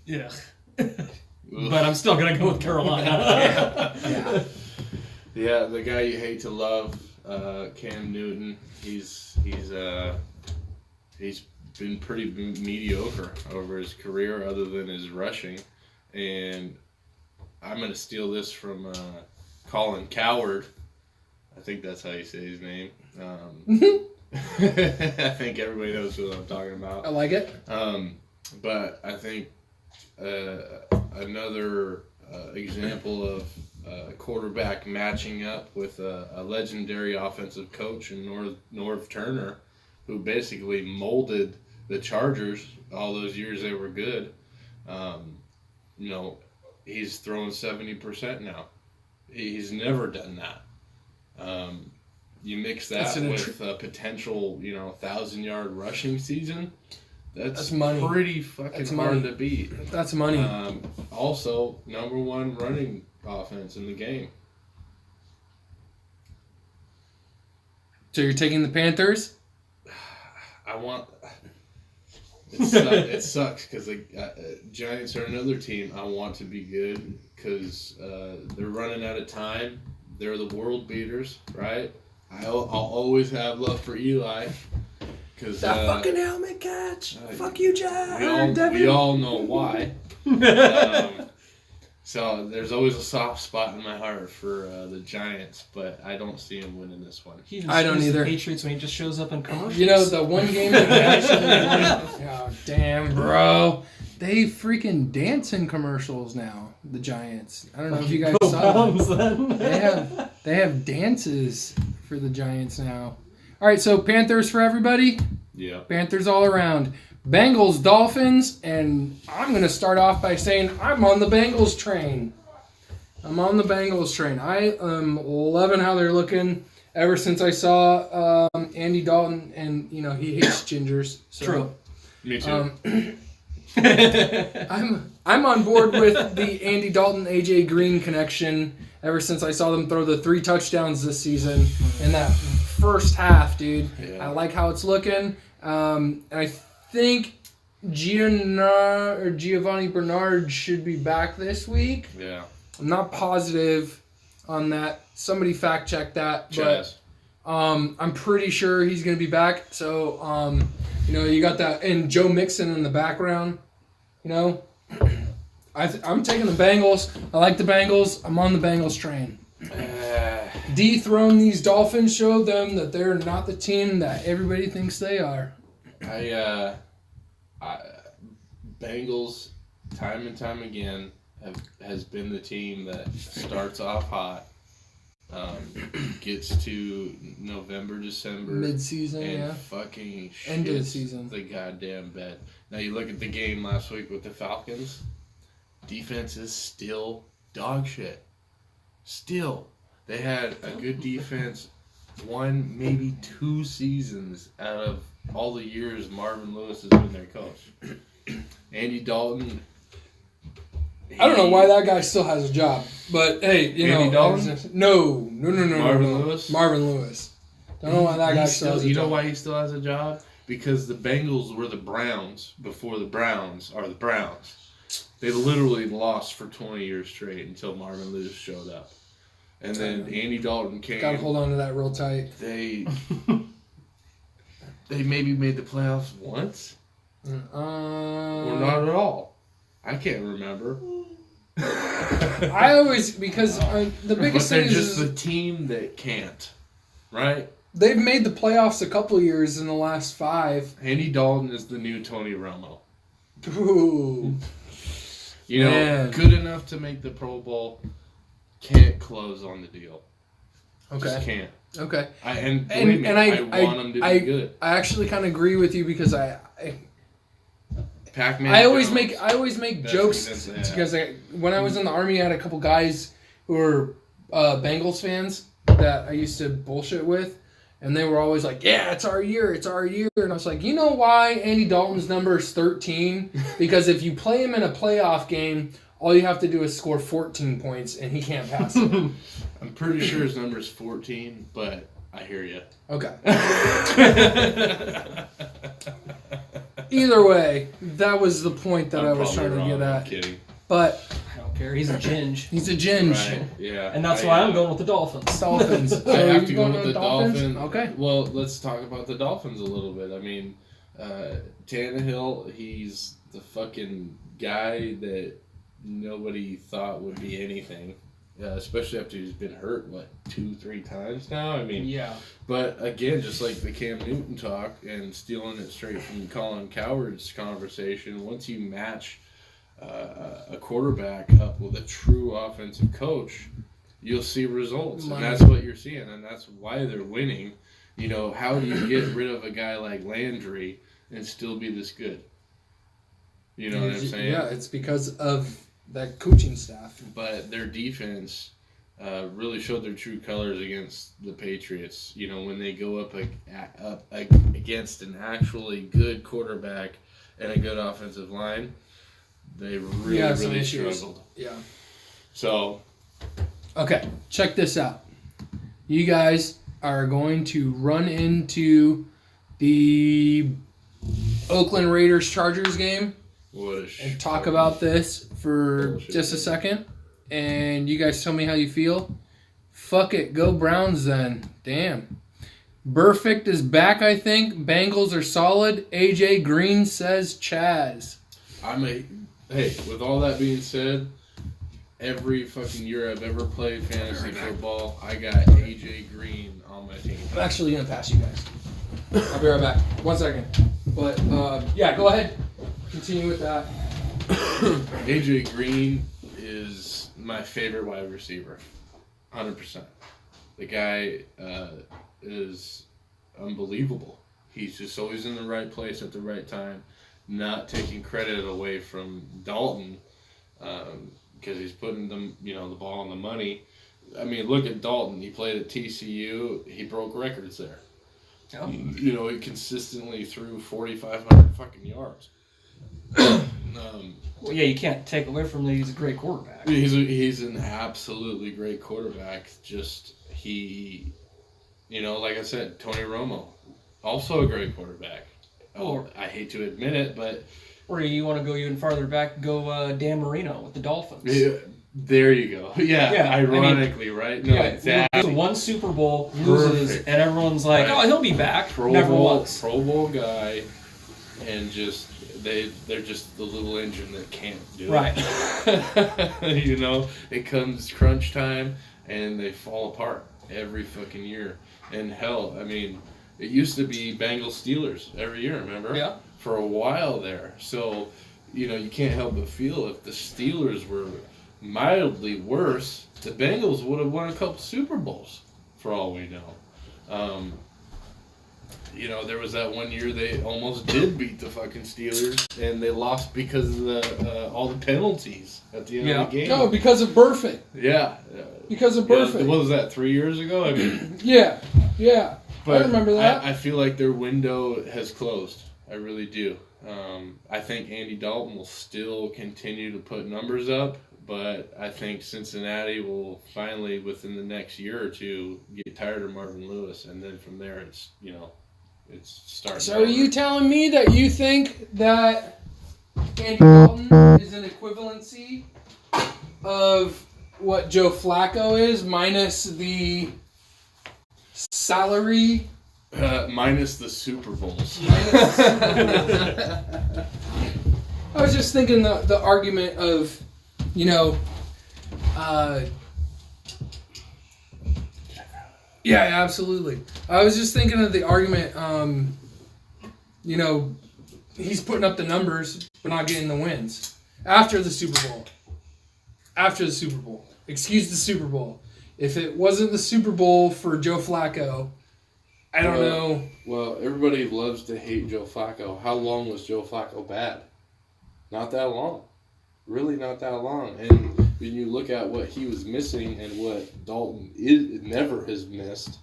Yeah. But I'm still gonna go with Carolina. Yeah. Yeah, the guy you hate to love, Cam Newton. He's been pretty mediocre over his career, other than his rushing. And I'm gonna steal this from Colin Cowherd. I think that's how you say his name. I think everybody knows what I'm talking about. I like it. But I think another example of a quarterback matching up with a legendary offensive coach in Norv Turner, who basically molded the Chargers all those years they were good. He's throwing 70% now. He's never done that. You mix that with a potential, 1,000-yard rushing season. That's money. Pretty fucking hard to beat. That's money. Also, number 1 running offense in the game. So you're taking the Panthers? It sucks because the Giants are another team I want to be good because they're running out of time. They're the world beaters, right? I'll always have love for Eli. That fucking helmet catch. Fuck you, Jack. We all know why. So there's always a soft spot in my heart for the Giants, but I don't see them winning this one. I don't either. The Patriots when he just shows up in commercials. You know, the one game that actually won. Oh, damn, bro. They freaking dance in commercials now, the Giants. I don't know if you guys saw that. They have dances for the Giants now. All right, so Panthers for everybody? Yeah. Panthers all around. Bengals, Dolphins, and I'm going to start off by saying I'm on the Bengals train. I am loving how they're looking ever since I saw Andy Dalton, and, he hates gingers. So, True. Me too. I'm on board with the Andy Dalton, AJ Green connection. ever since I saw them throw the 3 touchdowns this season in that first half, dude. Yeah. I like how it's looking. And I think Giovanni Bernard should be back this week. Yeah. I'm not positive on that. Somebody fact check that. Chaz. But I'm pretty sure he's going to be back. So, you got that. And Joe Mixon in the background. I'm taking the Bengals. I like the Bengals. I'm on the Bengals train. Dethrone these Dolphins. Show them that they're not the team that everybody thinks they are. Bengals, time and time again, has been the team that starts off hot, gets to November, December, Mid-season, and fucking End of the shits season. the goddamn bed. Now you look at the game last week with the Falcons. Defense is still dog shit. Still, they had a good defense 1, maybe 2 seasons out of all the years Marvin Lewis has been their coach. Andy Dalton. I don't know why that guy still has a job, but hey, Andy Dalton? No. Marvin Lewis? Marvin Lewis. Don't know why that guy still has a job. You know why he still has a job? Because the Bengals were the Browns before the Browns are the Browns. They literally lost for 20 years straight until Marvin Lewis showed up. And then Andy Dalton came. Gotta hold on to that real tight. They maybe made the playoffs once? Or not at all. I can't remember. I always, because the biggest But they're thing just is the team that can't, right? they've made the playoffs a couple of years in the last 5. Andy Dalton is the new Tony Romo. Ooh. Man. Good enough to make the Pro Bowl, can't close on the deal. Okay. Just can't. Okay. I want him to be good. I actually kind of agree with you because Pac-Man. I always Jones. make jokes because when I was in the Army, I had a couple guys who were Bengals fans that I used to bullshit with, and they were always like, "Yeah, it's our year, and I was like, you know why Andy Dalton's number is 13? Because if you play him in a playoff game, all you have to do is score 14 points, and he can't pass it. I'm pretty sure his number is 14, but I hear you. Okay. Either way, that was the point that I was trying to get at. I'm kidding. But I don't care. He's a ginge. he's a ginge. Right, yeah. And that's why I'm going with the Dolphins. Dolphins. So I have you to go going with the Dolphins. Okay. Well, let's talk about the Dolphins a little bit. I mean, Tannehill, he's the fucking guy that nobody thought would be anything. Especially after he's been hurt, 2-3 times now? I mean, Yeah. But again, just like the Cam Newton talk and stealing it straight from Colin Cowherd's conversation, once you match a quarterback up with a true offensive coach, you'll see results. And that's what you're seeing, and that's why they're winning. How do you get rid of a guy like Landry and still be this good? You know what I'm saying? Yeah, it's because of that coaching staff. But their defense really showed their true colors against the Patriots. When they go up against an actually good quarterback and a good offensive line, they really struggled. Yeah. So, okay, check this out. You guys are going to run into the Oakland Raiders Chargers game and talk about this for just a second. And you guys tell me how you feel. Fuck it, go Browns then. Damn. Burfict is back, I think. Bengals are solid. AJ Green says Chaz. Hey, with all that being said, every fucking year I've ever played fantasy football, I got AJ Green on my team. I'm actually going to pass you guys. I'll be right back. 1 second. But, yeah, go ahead. Continue with that. AJ Green is my favorite wide receiver. 100%. The guy is unbelievable. He's just always in the right place at the right time, not taking credit away from Dalton because he's putting the ball on the money. I mean, look at Dalton. He played at TCU. He broke records there. He consistently threw 4,500 fucking yards. Well, yeah, you can't take away from that. He's a great quarterback. He's an absolutely great quarterback. Just he, like I said, Tony Romo, also a great quarterback. Oh, I hate to admit it, but or you want to go even farther back? Go Dan Marino with the Dolphins. Yeah, there you go. Yeah, ironically, right? No, exactly. One Super Bowl loses, Perfect. And everyone's like, right. "Oh, he'll be back." Never was. Pro Bowl guy, and just they're just the little engine that can't do right. it. It comes crunch time, and they fall apart every fucking year. And hell, I mean, it used to be Bengals Steelers every year. Remember? Yeah. For a while there, so you can't help but feel if the Steelers were mildly worse, the Bengals would have won a couple Super Bowls, for all we know. There was that one year they almost did beat the fucking Steelers, and they lost because of the all the penalties at the end of the game. No, because of Burfict. Yeah. Because of Burfict. What was that, 3 years ago? I mean. Yeah. But I remember that. I feel like their window has closed. I really do. I think Andy Dalton will still continue to put numbers up, but I think Cincinnati will finally, within the next year or two, get tired of Marvin Lewis, and then from there, it's starting. So are you telling me that you think that Andy Dalton is an equivalency of what Joe Flacco is, minus the salary? Minus the Super Bowls. I was just thinking the argument of, yeah, absolutely. I was just thinking of the argument, he's putting up the numbers but not getting the wins after the Super Bowl. Excuse the Super Bowl. If it wasn't the Super Bowl for Joe Flacco, I don't know. Well, everybody loves to hate Joe Flacco. How long was Joe Flacco bad? Not that long. Really not that long. And when you look at what he was missing and what Dalton never has missed,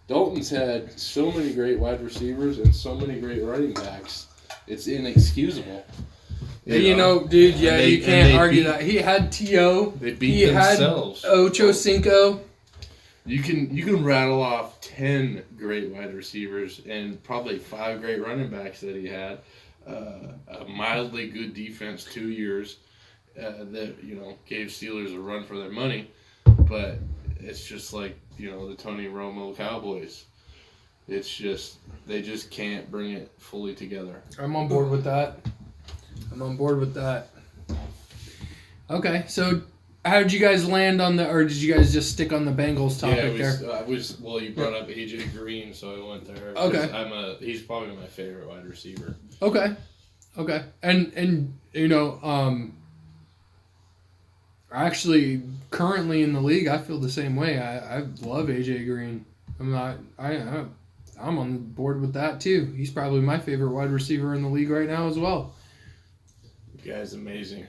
Dalton's had so many great wide receivers and so many great running backs. It's inexcusable. Dude, you can't argue that. He had T.O. They beat themselves. He had Ocho Cinco. You can rattle off 10 great wide receivers and probably 5 great running backs that he had. A mildly good defense 2 years that gave Steelers a run for their money, but it's just like the Tony Romo Cowboys. It's just they just can't bring it fully together. I'm on board with that. Okay, so how did you guys land on or did you guys just stick on the Bengals topic there? Well, you brought up AJ Green, so I went there. Okay. He's probably my favorite wide receiver. Okay. And actually currently in the league, I feel the same way. I love AJ Green. I'm on board with that too. He's probably my favorite wide receiver in the league right now as well. The guy's amazing.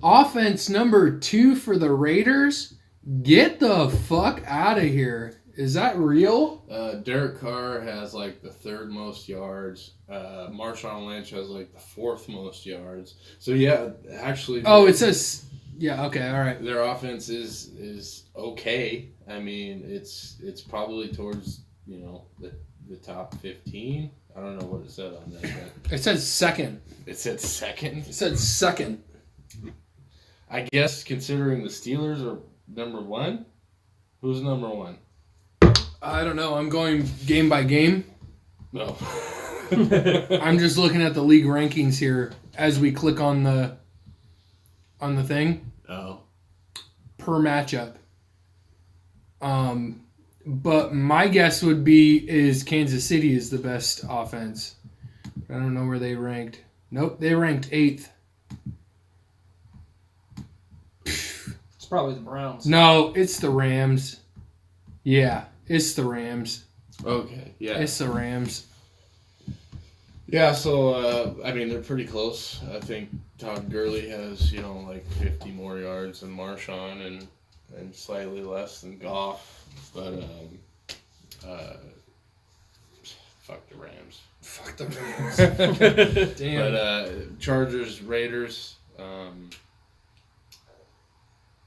Offense number 2 for the Raiders. Get the fuck out of here. Is that real? Derek Carr has like the 3rd most yards. Marshawn Lynch has like the 4th most yards. So yeah, actually. Oh, it says. Yeah. Okay. All right. Their offense is okay. I mean, it's probably towards the top 15. I don't know what it said on that. It says second. It said second? It said second. I guess considering the Steelers are number 1. Who's number 1? I don't know. I'm going game by game. No. I'm just looking at the league rankings here as we click on the thing. Oh. Per matchup. But my guess would be is Kansas City is the best offense. I don't know where they ranked. Nope, they ranked 8th. It's probably the Browns. No, it's the Rams. Yeah, it's the Rams. Okay, yeah. It's the Rams. Yeah, so, they're pretty close. I think Todd Gurley has, like 50 more yards than Marshawn and slightly less than Goff. But, fuck the Rams. Fuck the Rams. Damn. But Chargers, Raiders.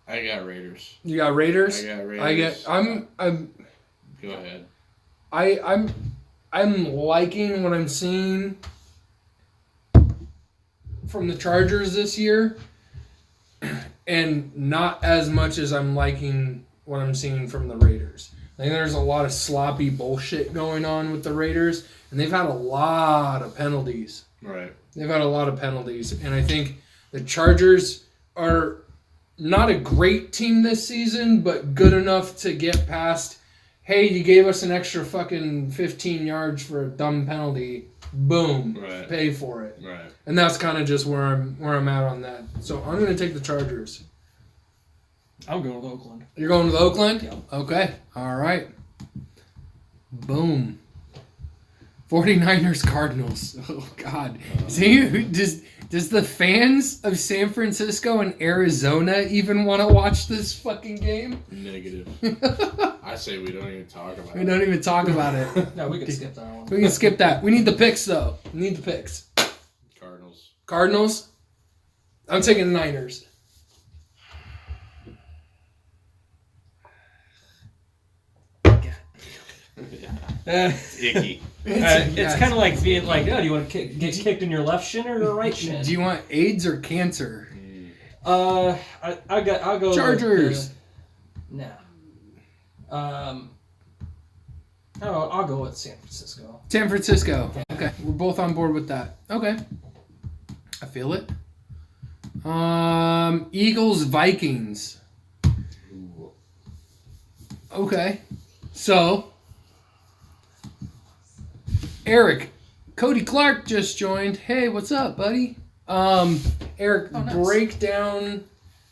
I got Raiders. You got Raiders? I got Raiders. I'm Go ahead. I'm liking what I'm seeing from the Chargers this year, and not as much as I'm liking what I'm seeing from the Raiders. I think there's a lot of sloppy bullshit going on with the Raiders, and they've had a lot of penalties. Right. They've had a lot of penalties, and I think the Chargers are not a great team this season, but good enough to get past, hey, you gave us an extra fucking 15 yards for a dumb penalty. Boom. Right. Pay for it. Right. And that's kind of just where I'm at on that. So I'm going to take the Chargers. I'm going with Oakland. You're going with Oakland? Yep. Okay. All right. Boom. 49ers Cardinals. Oh, God. See, does the fans of San Francisco and Arizona even want to watch this fucking game? Negative. I say we don't even talk about We it. don't even talk about it. No, we can skip that one. We can skip that. We need the picks, though. We need the picks. Cardinals. Cardinals? I'm taking the Niners. Icky. It's kind of like being like, oh, do you want to get kicked in your left shin or your right shin? Do you want AIDS or cancer? I'll go Chargers. With, I'll go with San Francisco. San Francisco. Okay, we're both on board with that. Okay, I feel it. Eagles, Vikings. Okay, so Eric, Cody Clark just joined. Hey, what's up, buddy? Eric, nice. break down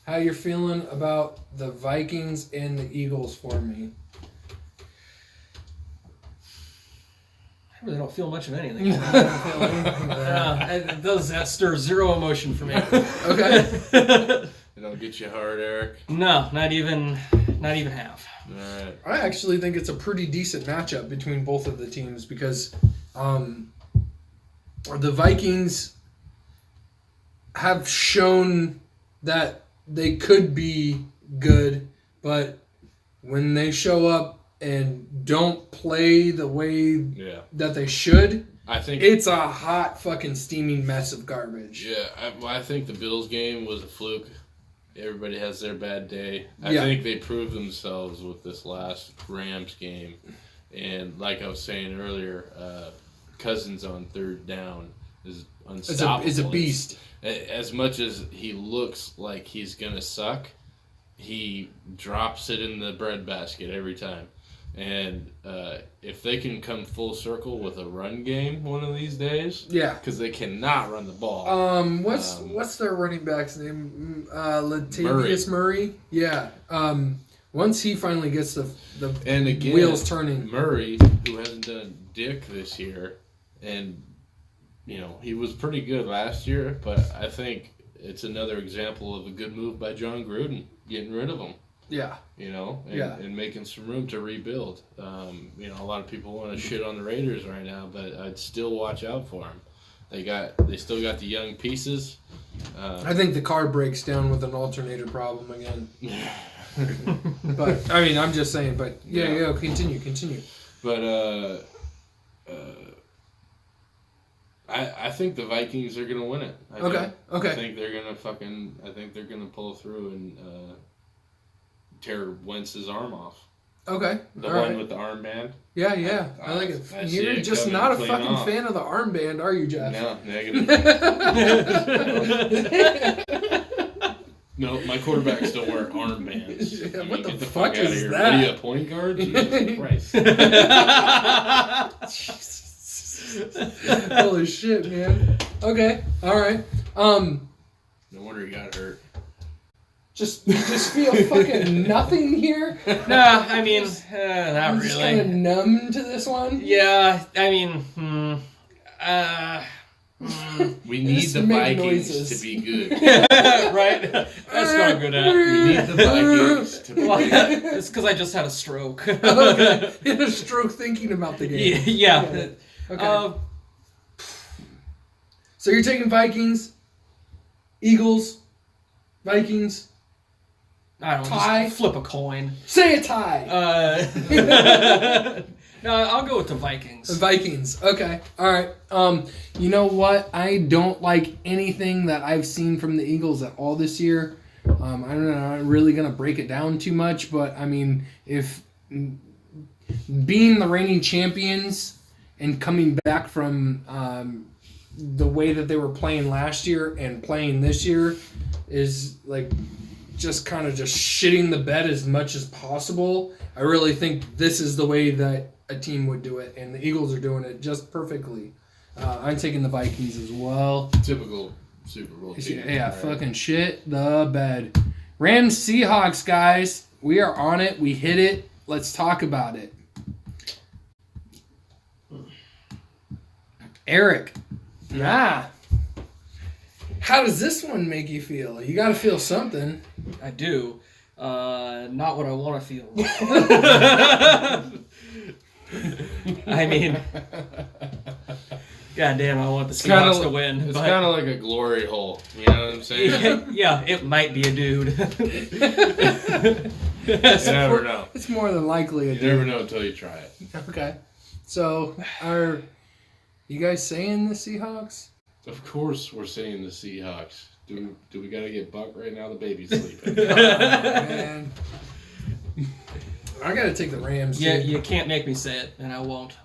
how you're feeling about the Vikings and the Eagles for me. I really don't feel much of anything. Okay. It does that stir zero emotion for me. It don't get you hard, Eric. No, not even half. All right. I actually think it's a pretty decent matchup between both of the teams because the Vikings have shown that they could be good, but when they show up and don't play the way that they should, I think it's a hot fucking steaming mess of garbage. Yeah, I think the Bills game was a fluke. Everybody has their bad day. I Yeah. think they proved themselves with this last Rams game. And like I was saying earlier, Cousins on third down is unstoppable. Is a beast. As much as he looks like he's going to suck, he drops it in the breadbasket every time. And if they can come full circle with a run game one of these days, Yeah. because they cannot run the ball. What's their running back's name? Latavius Murray. Yeah. Once he finally gets the And again, wheels turning. Murray, who hasn't done dick this year, and he was pretty good last year, but I think it's another example of a good move by John Gruden, getting rid of him. Yeah. And making some room to rebuild. A lot of people want to shit on the Raiders right now, but I'd still watch out for them. They still got the young pieces. I think the car breaks down with an alternator problem again. But I mean, I'm just saying. But yeah. Continue. But I think the Vikings are gonna win it. Okay. I think they're gonna pull through and tear Wentz's arm off. Okay. The All one right. with the armband. Yeah. I like it. I see You're it just coming not a clean fucking off. fan of the armband, are you, Jeff? No, negative. No, my quarterbacks don't wear armbands. Yeah, I mean, what the get fuck outta is here. that? What are you, a point guard? Jesus Christ. Holy shit, man. Okay. All right. No wonder he got hurt. Just feel fucking nothing here. Nah, I mean, not I'm just kind of really. numb to this one. Yeah, I mean, We need Just the make Vikings noises. to be good. right? That's what I'm good at. We need the Vikings to be Well, good. it's because I just had a stroke. Okay. In a stroke thinking about the game. Yeah. Okay. So you're taking Vikings, Eagles, Vikings. I don't know. Tie? Just flip a coin. Say a tie. No, I'll go with the Vikings. The Vikings. Okay. All right. You know what? I don't like anything that I've seen from the Eagles at all this year. I don't know. I'm not really gonna break it down too much, but I mean, if being the reigning champions and coming back from the way that they were playing last year and playing this year is like just kind of just shitting the bed as much as possible. I really think this is the way that a team would do it, and the Eagles are doing it just perfectly. I'm taking the Vikings as well. Typical Super Bowl team. Yeah, right? fucking shit the bed. Rams Seahawks, guys. We are on it. We hit it. Let's talk about it. Eric. Nah. How does this one make you feel? You got to feel something. I do. Not what I want to feel. I mean, goddamn, I want the Seahawks to win. It's but- kind of like a glory hole. You know what I'm saying? yeah, it might be a dude. You never know. It's more than likely a You dude. never know until you try it. Okay. So, are you guys saying the Seahawks? Of course, we're saying the Seahawks. Do we got to get Buck right now? The baby's sleeping. Oh, man. I got to take the Rams. Yeah, too. you can't make me say it, and I won't.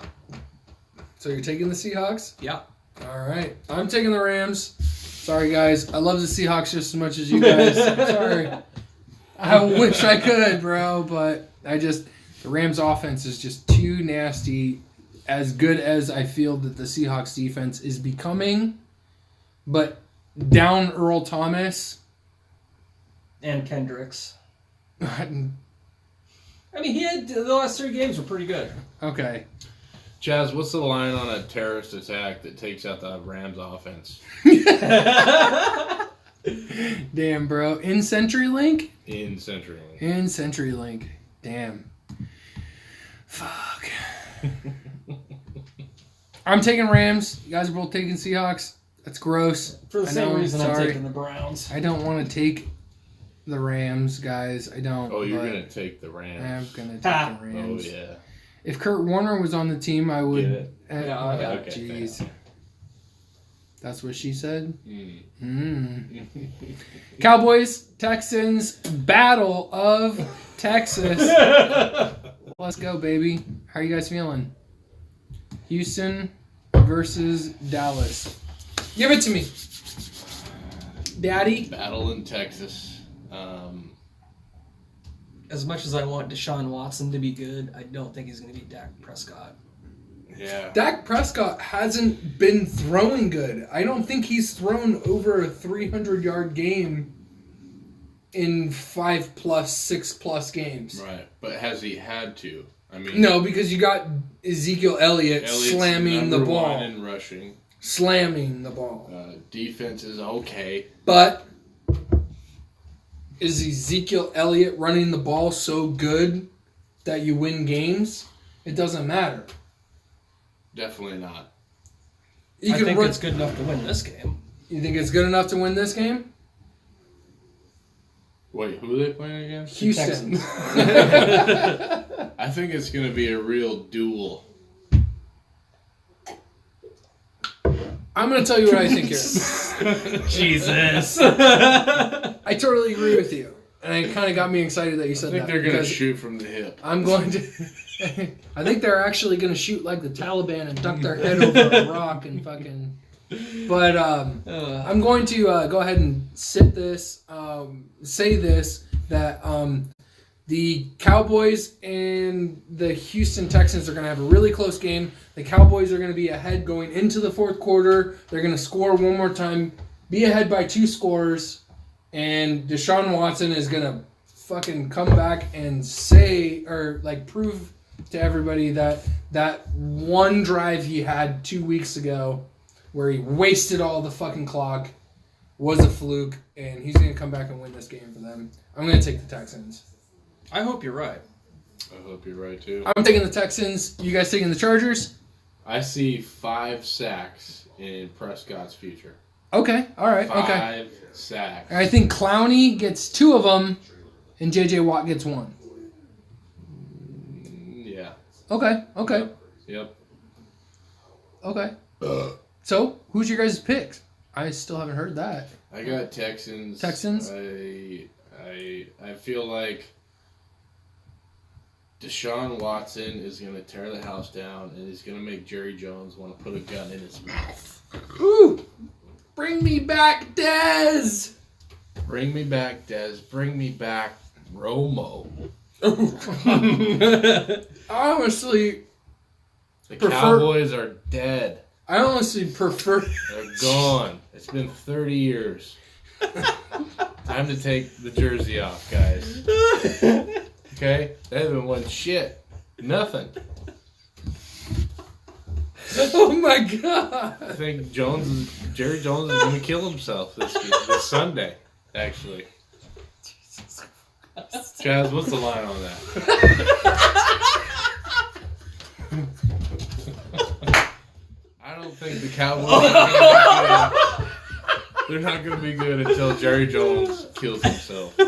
So you're taking the Seahawks? Yeah. All right. I'm taking the Rams. Sorry, guys. I love the Seahawks just as much as you guys. Sorry. I wish I could, bro, but the Rams offense is just too nasty. As good as I feel that the Seahawks defense is becoming, but down Earl Thomas. And Kendricks. Okay. I mean, the last 3 games were pretty good. Chaz, what's the line on a terrorist attack that takes out the Rams offense? Damn, bro. In CenturyLink? In CenturyLink. In CenturyLink. Damn. Fuck. I'm taking Rams. You guys are both taking Seahawks. That's gross. For the I same know, reason I'm sorry. taking the Browns. I don't want to take the Rams, guys. I don't. Oh, you're but going to take the Rams. I'm going to take Ha. the Oh, Rams. yeah. If Kurt Warner was on the team, I would. Get it? Yeah, I got it. Jeez. That's what she said? Mm. Cowboys, Texans, Battle of Texas. Let's go, baby. How are you guys feeling? Houston versus Dallas. Give it to me. Daddy. Battle in Texas. As much as I want Deshaun Watson to be good, I don't think he's going to be Dak Prescott. Yeah. Dak Prescott hasn't been throwing good. I don't think he's thrown over a 300-yard game in 5+, 6+ games. Right. But has he had to? I mean, No, because you got Ezekiel Elliott Elliott's slamming the number ball. one in rushing. Slamming the ball. Defense is okay. But is Ezekiel Elliott running the ball so good that you win games? It doesn't matter. Definitely not. You I can think run- it's good enough to win this game. You think it's good enough to win this game? Wait, who are they playing against? Houston. I think it's going to be a real duel. I'm going to tell you what I think here. Jesus. I totally agree with you. And it kind of got me excited that you I said think that. they're going to because shoot from the hip. I'm going to... I think they're actually going to shoot like the Taliban and duck their head over a rock and fucking... But I'm going to go ahead and say this, that the Cowboys and the Houston Texans are going to have a really close game. The Cowboys are going to be ahead going into the fourth quarter. They're going to score one more time, be ahead by 2 scores, and Deshaun Watson is going to fucking come back and prove to everybody that one drive he had 2 weeks ago where he wasted all the fucking clock was a fluke, and he's going to come back and win this game for them. I'm going to take the Texans. I hope you're right. I hope you're right, too. I'm taking the Texans. You guys taking the Chargers? I see 5 sacks in Prescott's future. Okay, all right, 5 okay. sacks. I think Clowney gets 2 of them, and J.J. Watt gets 1. Yeah. Okay, okay, Yep. okay. So, who's your guys' picks? I still haven't heard that. I got Texans. Texans? I feel like Deshaun Watson is going to tear the house down, and he's going to make Jerry Jones want to put a gun in his mouth. Ooh! Bring me back, Dez! Bring me back, Dez. Bring me back, Romo. Honestly, The Prefer- Cowboys are dead. I honestly prefer... They're gone. It's been 30 years. Time to take the jersey off, guys. Okay? They haven't won shit. Nothing. Oh my god! I think Jerry Jones is going to kill himself this Sunday, actually. Chaz, what's the line on that? I don't think the Cowboys are going to be good. They're not going to be good until Jerry Jones kills himself.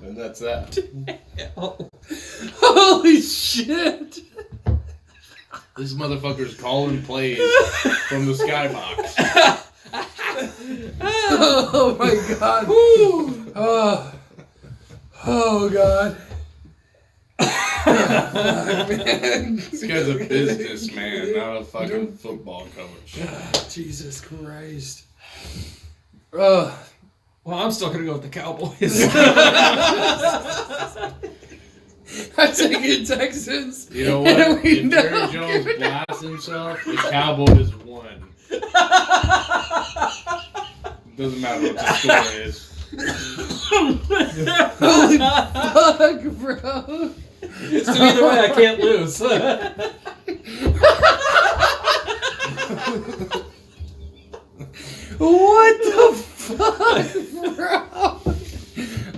And that's that. Holy shit! This motherfucker's calling plays from the skybox. Oh my god! Oh god! Man. This guy's a businessman, not a fucking football coach. Jesus Christ! Well, I'm still gonna go with the Cowboys. I'm taking Texans. You know what? And we If Jerry don't Jones give it blasts himself, the Cowboys won. Doesn't matter what the score is. Holy fuck, bro! So either way, I can't lose. What the fuck, bro?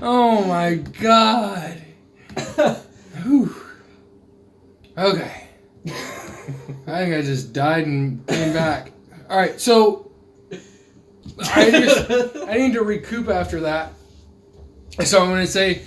Oh my god. Whew. Okay. I think I just died and came back. Alright, so I need to recoup after that. So I'm going to say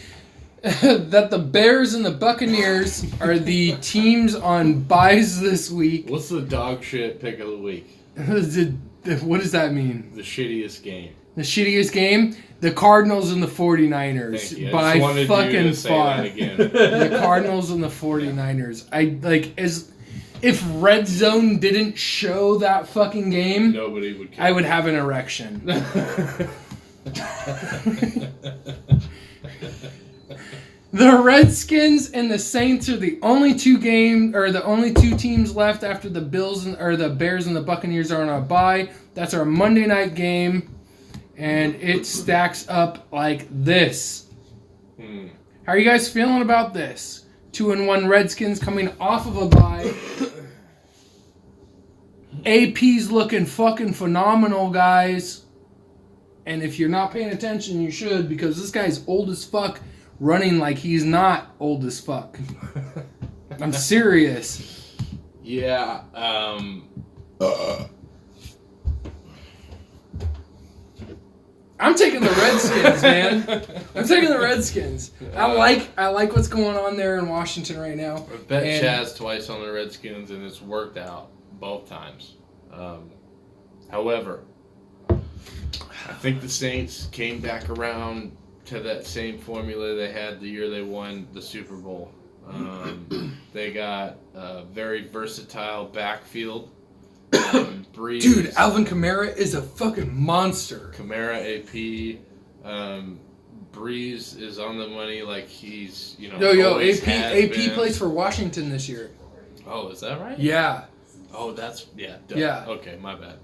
that the Bears and the Buccaneers are the teams on buys this week. What's the dog shit pick of the week? What does that mean? The shittiest game. The shittiest game? The Cardinals and the 49ers. Thank you. I By just wanted you fucking to say far. that again. The Cardinals and the 49ers. If Red Zone didn't show that fucking game, Nobody would care. I would have an erection. The Redskins and the Saints are the only two teams left after the the Bears and the Buccaneers are on a bye. That's our Monday night game, and it stacks up like this. How are you guys feeling about this? 2-1 Redskins coming off of a bye. AP's looking fucking phenomenal, guys. And if you're not paying attention, you should, because this guy's old as fuck, running like he's not old as fuck. I'm serious. Yeah, I'm taking the Redskins, man. I'm taking the Redskins. I like what's going on there in Washington right now. I've bet And- Chaz twice on the Redskins, and it's worked out both times. However, I think the Saints came back around to that same formula they had the year they won the Super Bowl. They got a very versatile backfield. Breeze, Dude, Alvin Kamara is a fucking monster. Kamara, AP, Breeze is on the money like he's, always has AP been. plays for Washington this year. Oh, is that right? Yeah. Oh, that's, yeah. Duh. Yeah. Okay, my bad.